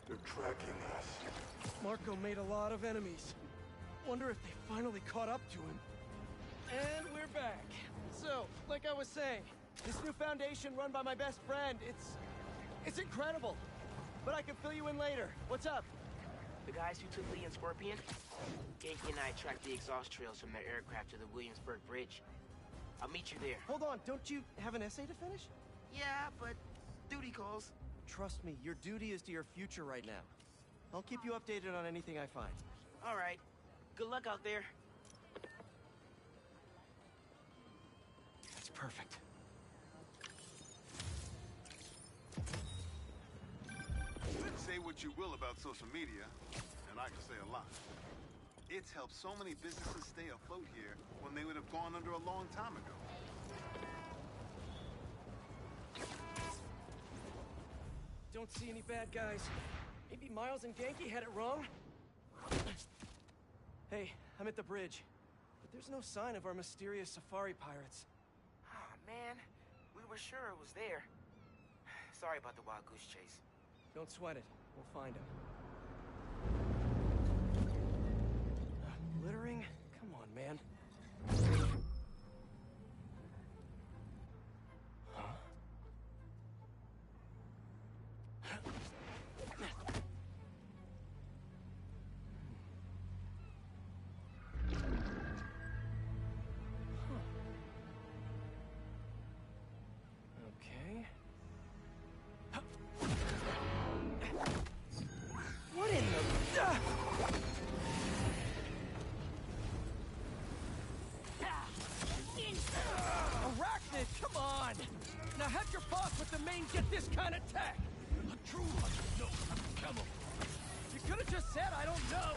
They're tracking us. Marco made a lot of enemies. Wonder if they finally caught up to him. And we're back. So, like I was saying, this new foundation run by my best friend, it's incredible. But I can fill you in later. What's up? The guys who took Lee and Scorpion? Genki and I tracked the exhaust trails from their aircraft to the Williamsburg Bridge. I'll meet you there. Hold on, don't you have an essay to finish? Yeah, but duty calls. Trust me, your duty is to your future right now. I'll keep you updated on anything I find. All right. Good luck out there. That's perfect. Say what you will about social media, and I can say a lot. It's helped so many businesses stay afloat here when they would have gone under a long time ago. Don't see any bad guys. Maybe Miles and Genki had it wrong? Hey, I'm at the bridge. But there's no sign of our mysterious safari pirates. Oh, man. We were sure it was there. Sorry about the wild goose chase. Don't sweat it. We'll find him. Littering? Come on, man. Huh? Okay. What in the... Arachnid, come on! Now have your boss with the main get this kind of tech! A true hunter knows how to kill 'em. You could have just said I don't know!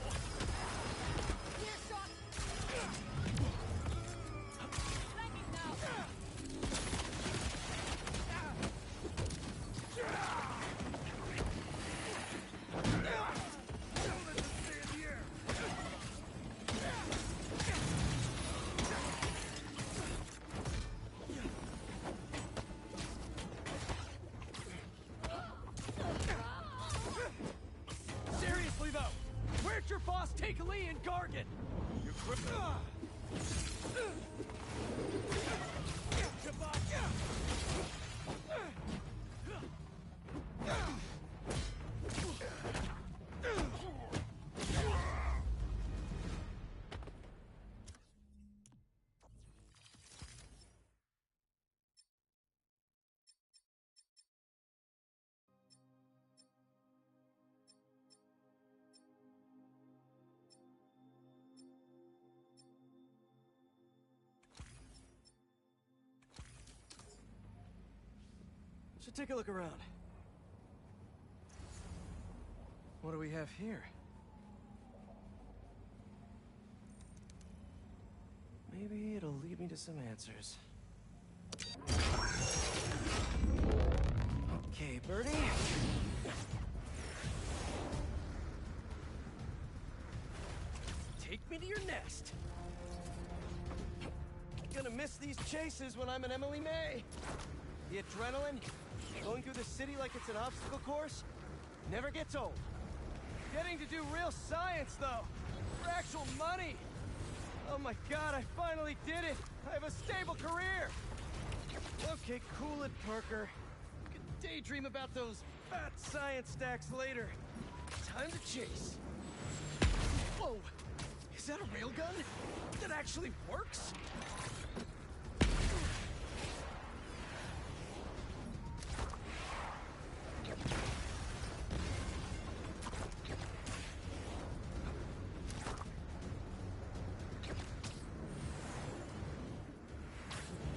Seriously though, where'd your boss take Lee and Gargan? You're Should take a look around. What do we have here? Maybe it'll lead me to some answers. Okay, Birdie. Take me to your nest. Gonna miss these chases when I'm an Emily May. The adrenaline, going through the city like it's an obstacle course, never gets old. Getting to do real science, though, for actual money. Oh my God, I finally did it. I have a stable career. Okay, cool it, Parker. You can daydream about those fat science stacks later. Time to chase. Whoa, is that a railgun? That actually works?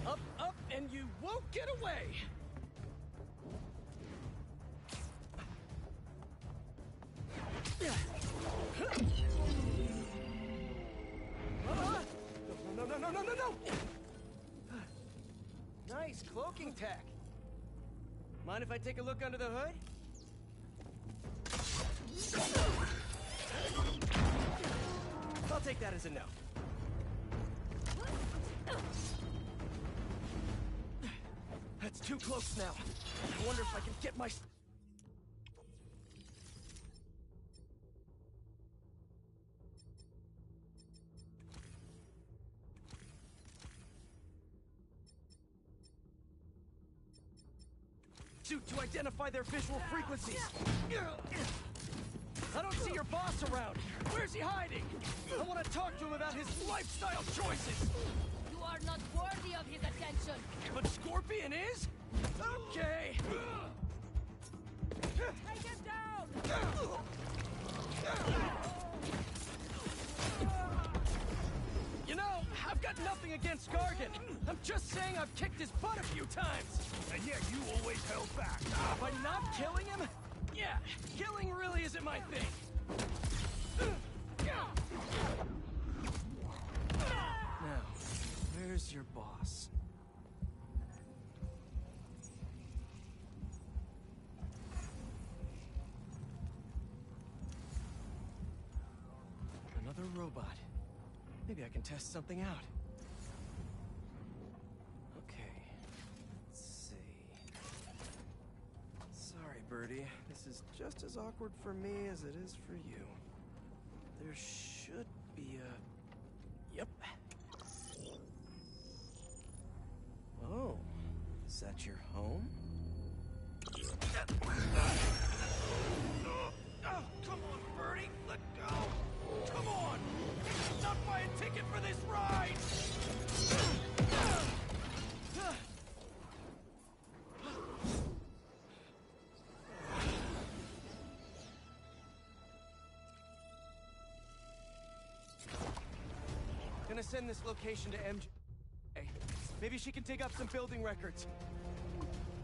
Up, and you won't get away! No! Nice cloaking tech. Mind if I take a look under the hood? I'll take that as a no. That's too close now. I wonder if I can get my... suit to identify their visual frequencies. I don't see your boss around. Where's he hiding? I want to talk to him about his lifestyle choices. You are not worthy of his attention. But Scorpion is? Okay. Take him down! You know, I've got nothing against Gargan. I'm just saying I've kicked his butt a few times. And yet you always held back. By not killing him? Yeah, killing really isn't my thing. Now, where's your boss? Another robot. Maybe I can test something out. Okay. Let's see. Birdie. This is just as awkward for me as it is for you. There should be a... Yep. Oh, is that your home? Oh, come on, Birdie! Let go! Come on! Not buy a ticket for this ride! Gonna send this location to MJ. Maybe she can dig up some building records.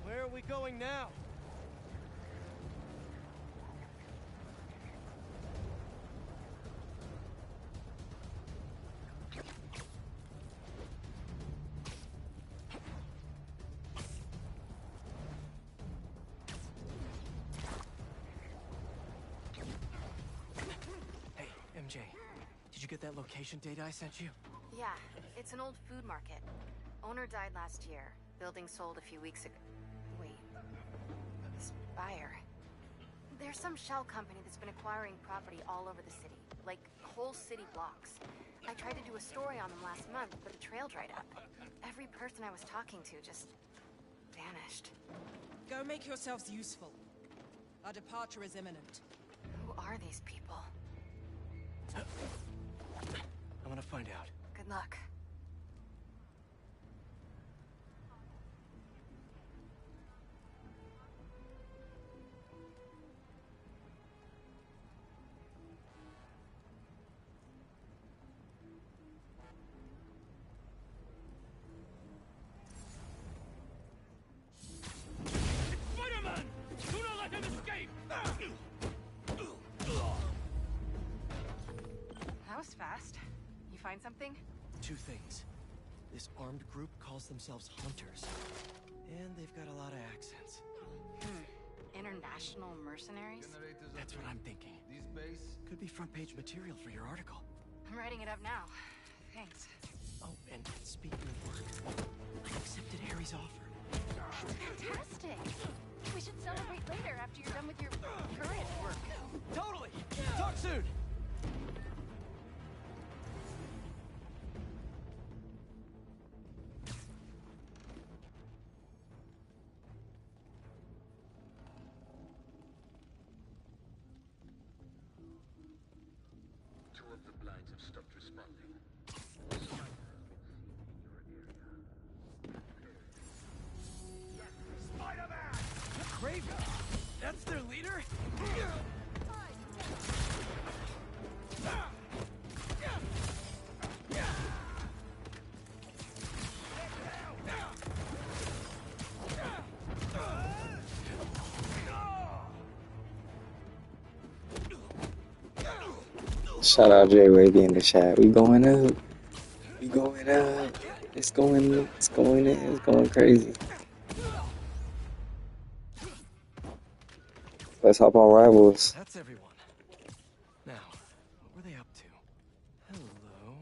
Where are we going now? Hey, MJ. Did you get that location data I sent you? Yeah, it's an old food market. Owner died last year. Building sold a few weeks ago. Wait. Spire. There's some shell company that's been acquiring property all over the city. Like, whole city blocks. I tried to do a story on them last month, but the trail dried up. Every person I was talking to just... vanished. Go make yourselves useful. Our departure is imminent. Who are these people? I'm gonna find out. Good luck. Spiderman! Do not let him escape! That was fast. You find something? Two things. This armed group calls themselves Hunters. And they've got a lot of accents. International mercenaries? That's what I'm thinking. Could be front page material for your article. I'm writing it up now. Thanks. Oh, and speaking of work, I accepted Harry's offer. Fantastic! We should celebrate later after you're done with your current work. Totally! Talk soon! Two of the blinds have stopped responding. Spider-Man! Kraven! That's their leader? Shout out Jay Wavy in the chat. We going up. We going up. It's going in. It's going crazy. Let's hop on Rivals. That's everyone. Now, what were they up to? Hello?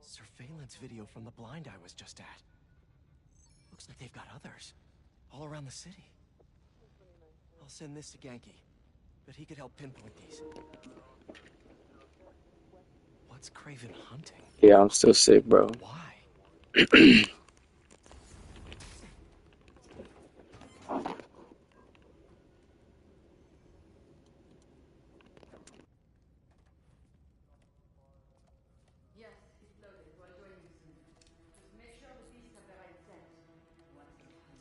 Surveillance video from the blind I was just at. Looks like they've got others. All around the city. I'll send this to Genki. But he could help pinpoint these. What's Kraven hunting? Yeah, I'm still sick, bro. Why? Yes, it's loaded. We'll join you soon. Just make sure the beasts have the right scent. What's the hunt?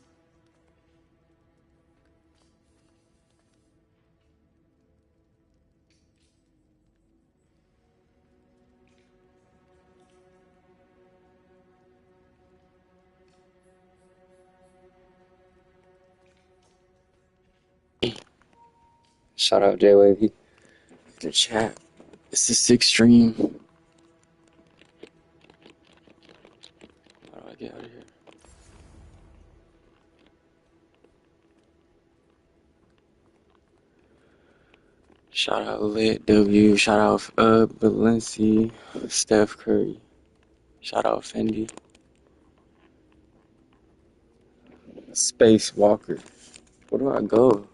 Shout out Jay Wavy in the chat. It's the 6th stream. How do I get out of here? Shout out Lit W. Shout out Balenci. Steph Curry. Shout out Fendi. Space Walker. Where do I go?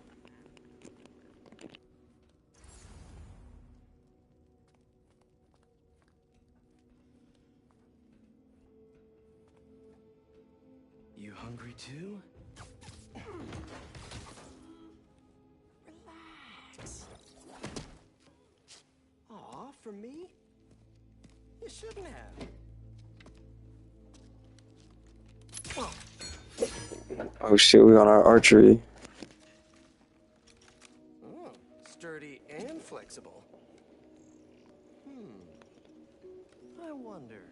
You hungry too? Relax. Aw, for me? You shouldn't have. Oh shit, we on our archery. Oh, sturdy and flexible. I wonder.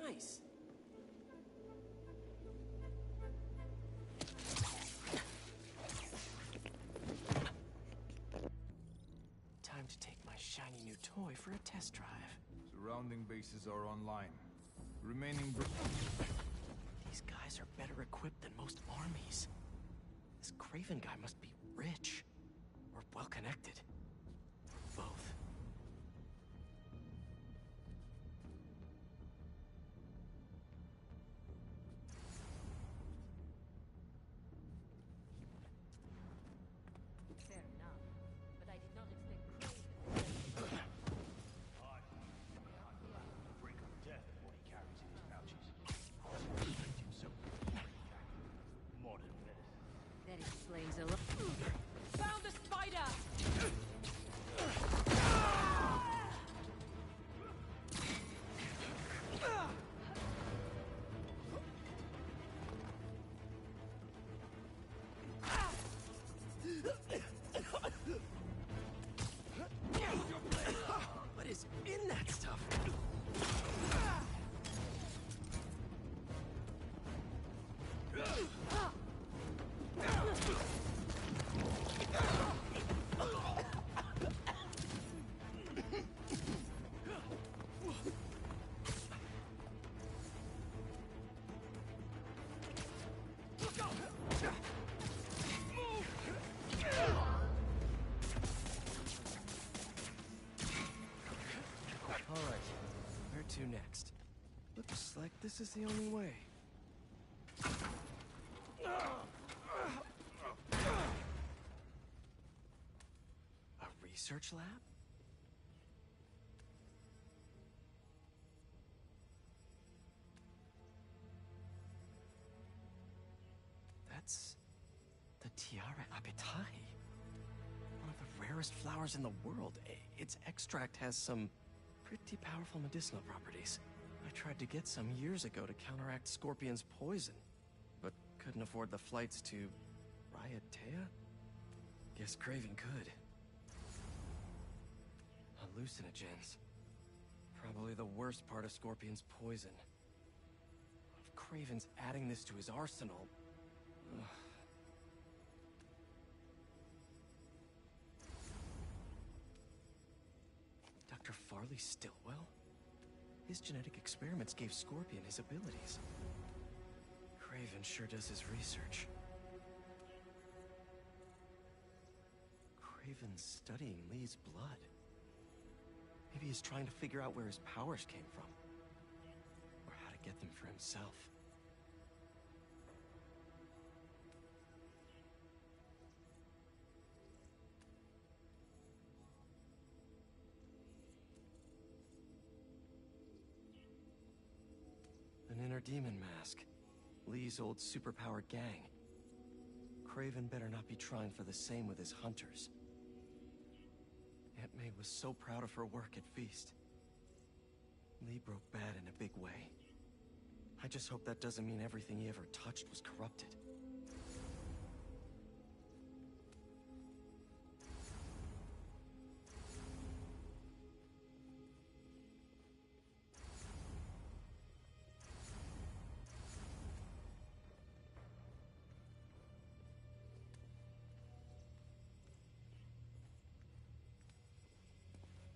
Nice. Time to take my shiny new toy for a test drive. Surrounding bases are online. Remaining... These guys are better equipped than most armies. This Craven guy must be rich. Or well-connected. Or both. Fair enough, but I did not expect Craven. Brink of death what he carries in his pouches. Modern medicine. That explains a lot. Found the spider! What is in that stuff? Alright, where to next? Looks like this is the only way. A research lab? That's the Tiara Apitai. One of the rarest flowers in the world. Its extract has some pretty powerful medicinal properties. I tried to get some years ago to counteract Scorpion's poison, but couldn't afford the flights to Raiatea? Guess Craven could. Hallucinogens. Probably the worst part of Scorpion's poison. If Craven's adding this to his arsenal... Ugh. Dr. Farley Stillwell? His genetic experiments gave Scorpion his abilities. Craven sure does his research. Craven's studying Lee's blood. Maybe he's trying to figure out where his powers came from. Or how to get them for himself. An inner demon mask. Lee's old superpowered gang. Craven better not be trying for the same with his hunters. Aunt May was so proud of her work at Feast. Lee broke bad in a big way. I just hope that doesn't mean everything he ever touched was corrupted.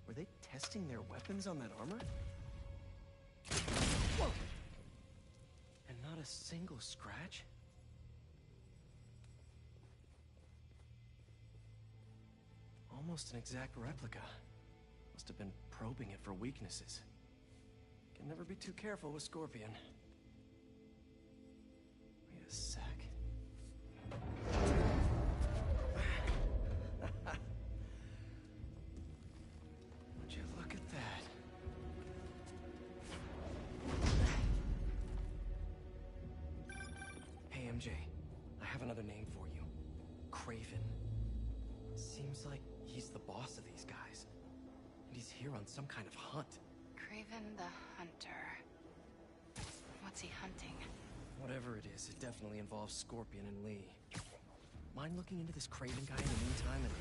Were they testing their weapons on that armor? Whoa! And not a single scratch? Almost an exact replica. Must have been probing it for weaknesses. Can never be too careful with Scorpion. Wait a sec. Would you look at that? Hey, MJ. I have another name for you. Craven. Seems like he's the boss of these guys. And he's here on some kind of hunt. Craven the Hunter. What's he hunting? Whatever it is, it definitely involves Scorpion and Lee. Mind looking into this Craven guy in the meantime and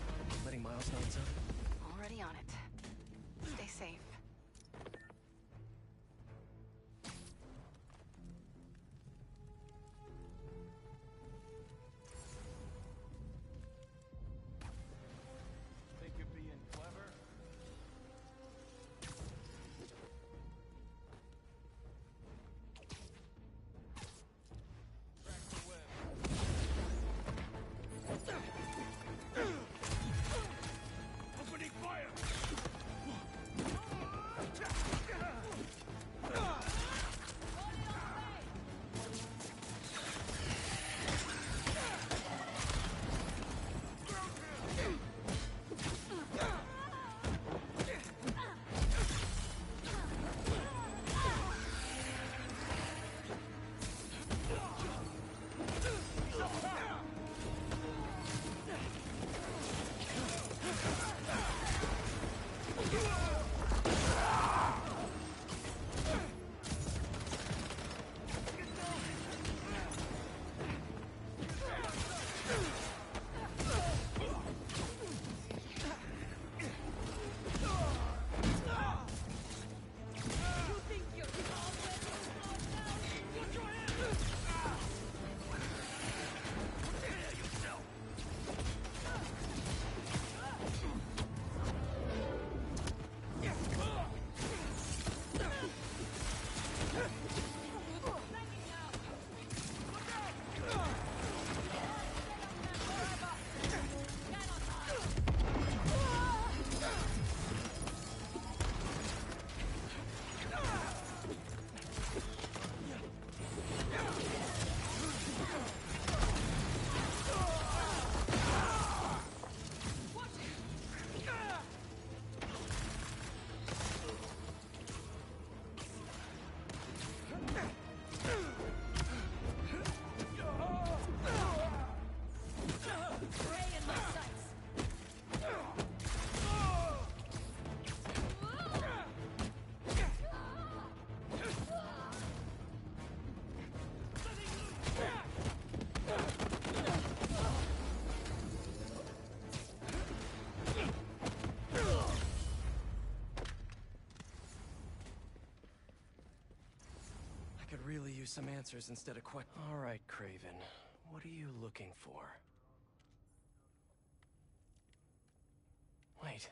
letting Miles know what's up? Already on it. Stay safe. Think you're being clever? Crack the web. Opening fire! Really use some answers instead of questions. All right, Craven. What are you looking for? Wait.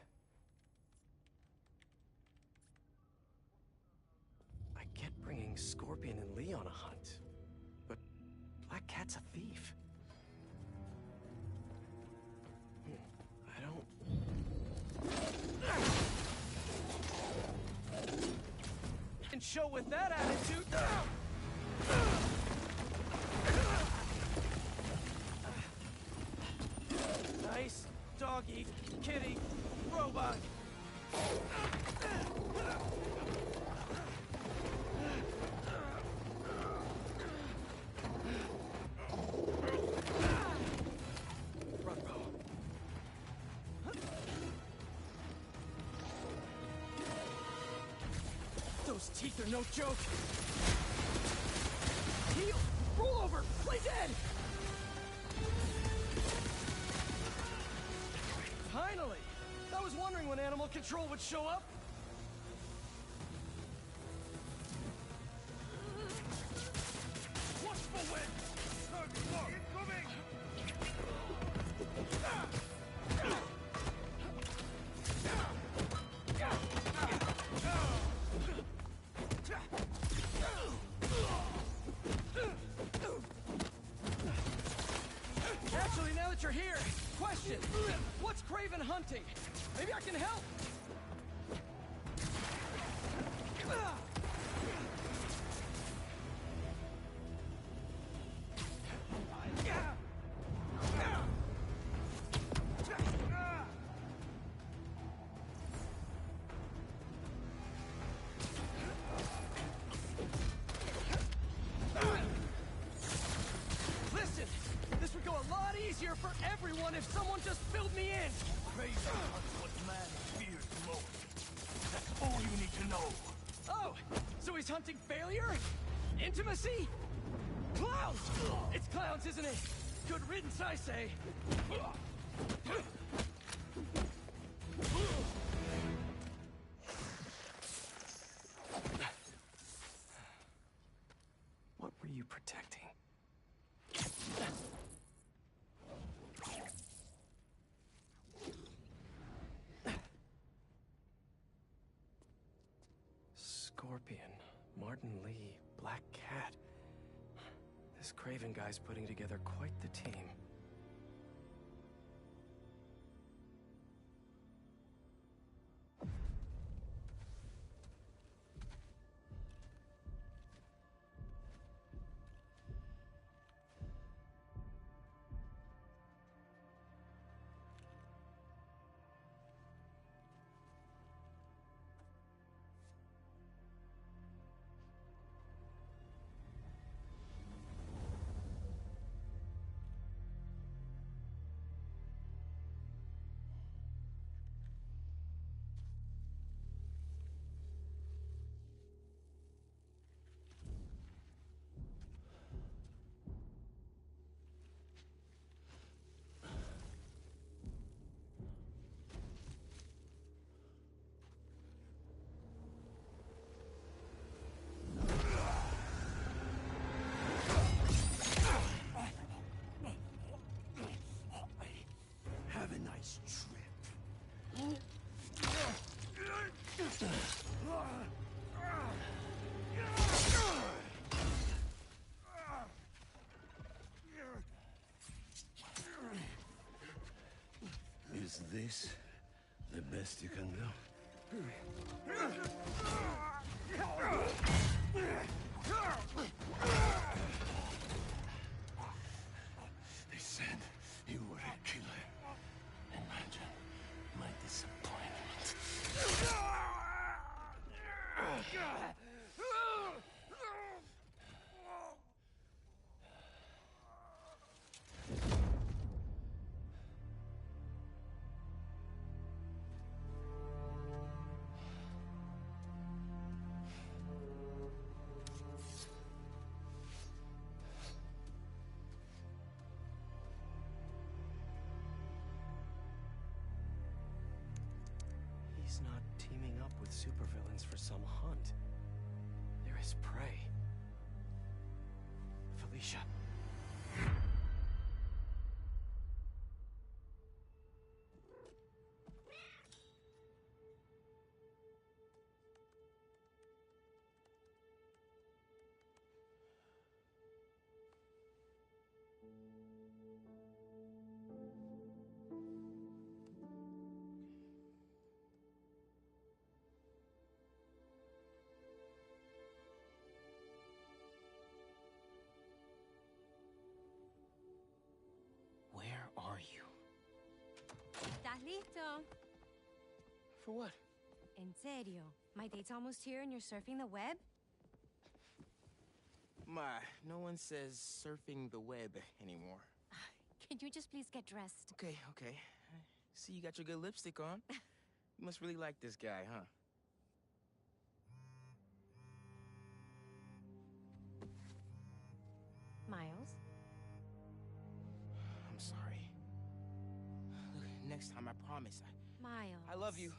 I get bringing Scorpion and Lee on a hunt, but Black Cat's a thief. I don't... And show with that attitude. Nice doggy, kitty, robot. Those teeth are no joke. Heal! Roll over! Play dead! Finally! I was wondering when Animal Control would show up. Watchful wind! Incoming! Actually, now that you're here, question! What's Craven hunting? Maybe I can help! Listen, this would go a lot easier for everyone if someone just filled me in! Craven hunts what man fears most. That's all you need to know. Oh, so he's hunting failure? Intimacy? Clowns! It's clowns, isn't it? Good riddance, I say. What were you protecting? Scorpion, Martin Lee, Black Cat. This Craven guy's putting together quite the team. Have a nice trip. Is this the best you can do? They said you were a killer. Imagine my disappointment. He's not teaming up with supervillains for some hunt. They're his prey. Felicia. Where are you? ¿Estás listo? For what? En serio? My date's almost here and you're surfing the web? My, no one says surfing the web anymore. Can you just please get dressed? Okay. See, you got your good lipstick on. You must really like this guy, huh? Miles? I'm sorry. Look, next time, I promise. Miles. I love you.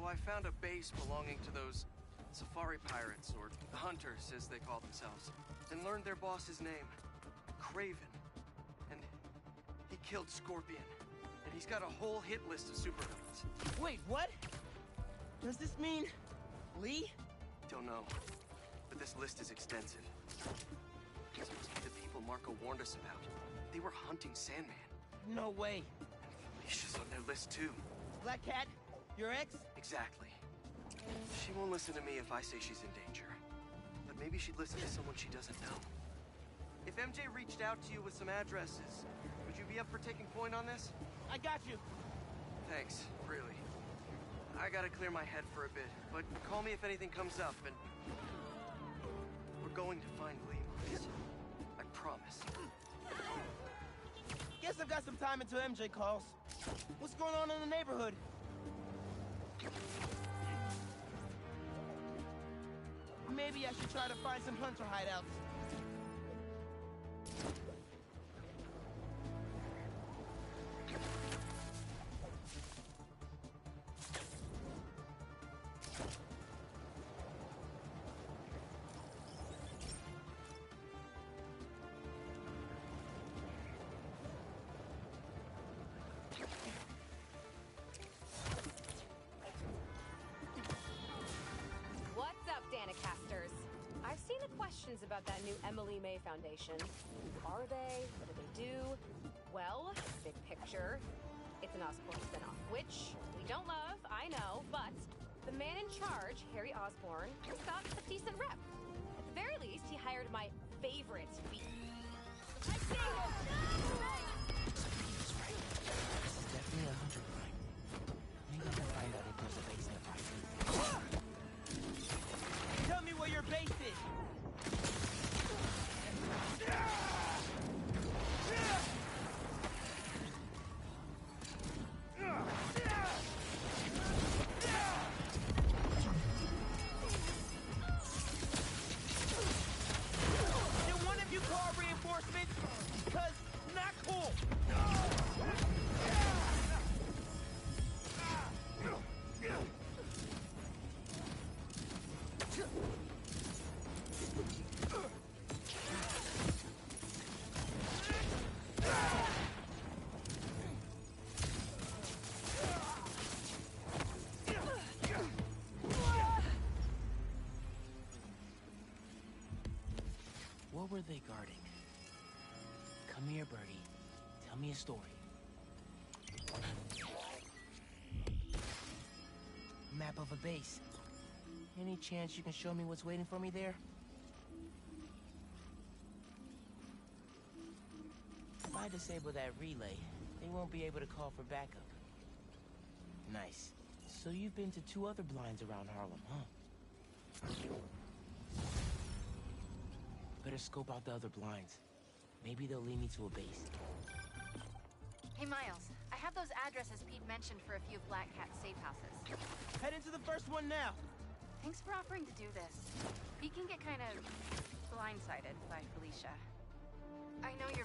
So I found a base belonging to those safari pirates, or hunters as they call themselves, and learned their boss's name, Craven. And he killed Scorpion. And he's got a whole hit list of supervillains. Wait, what? Does this mean Lee? Don't know, but this list is extensive. This must be the people Marco warned us about. They were hunting Sandman. No way. And Felicia's on their list too. Black Cat? Your ex? Exactly. She won't listen to me if I say she's in danger. But maybe she'd listen to someone she doesn't know. If MJ reached out to you with some addresses, would you be up for taking point on this? I got you. Thanks, really. I gotta clear my head for a bit, but call me if anything comes up, and... we're going to find Lee, Miles. I promise. Guess I've got some time until MJ calls. What's going on in the neighborhood? Maybe I should try to find some hunter hideouts. What's up, Danicasters? I've seen the questions about that new Emily May Foundation. Who are they? What do they do? Well, big picture, it's an Osborn spinoff, which we don't love, I know, but the man in charge, Harry Osborn, has got a decent rep. At the very least, he hired my favorite I see you! Definitely a hunter blind. Maybe I can find out if there's a base nearby. Tell me where your base is! Did one of you call reinforcements? Because not cool! What were they guarding? Come here, Birdie. Tell me a story. Map of a base. Any chance you can show me what's waiting for me there? If I disable that relay, they won't be able to call for backup. Nice. So you've been to 2 other blinds around Harlem, huh? Better scope out the other blinds. Maybe they'll lead me to a base. Hey, Miles. I have those addresses Pete mentioned for a few of Black Cat's safe houses. Head into the first one now. Thanks for offering to do this. Pete can get kind of blindsided by Felicia. I know you're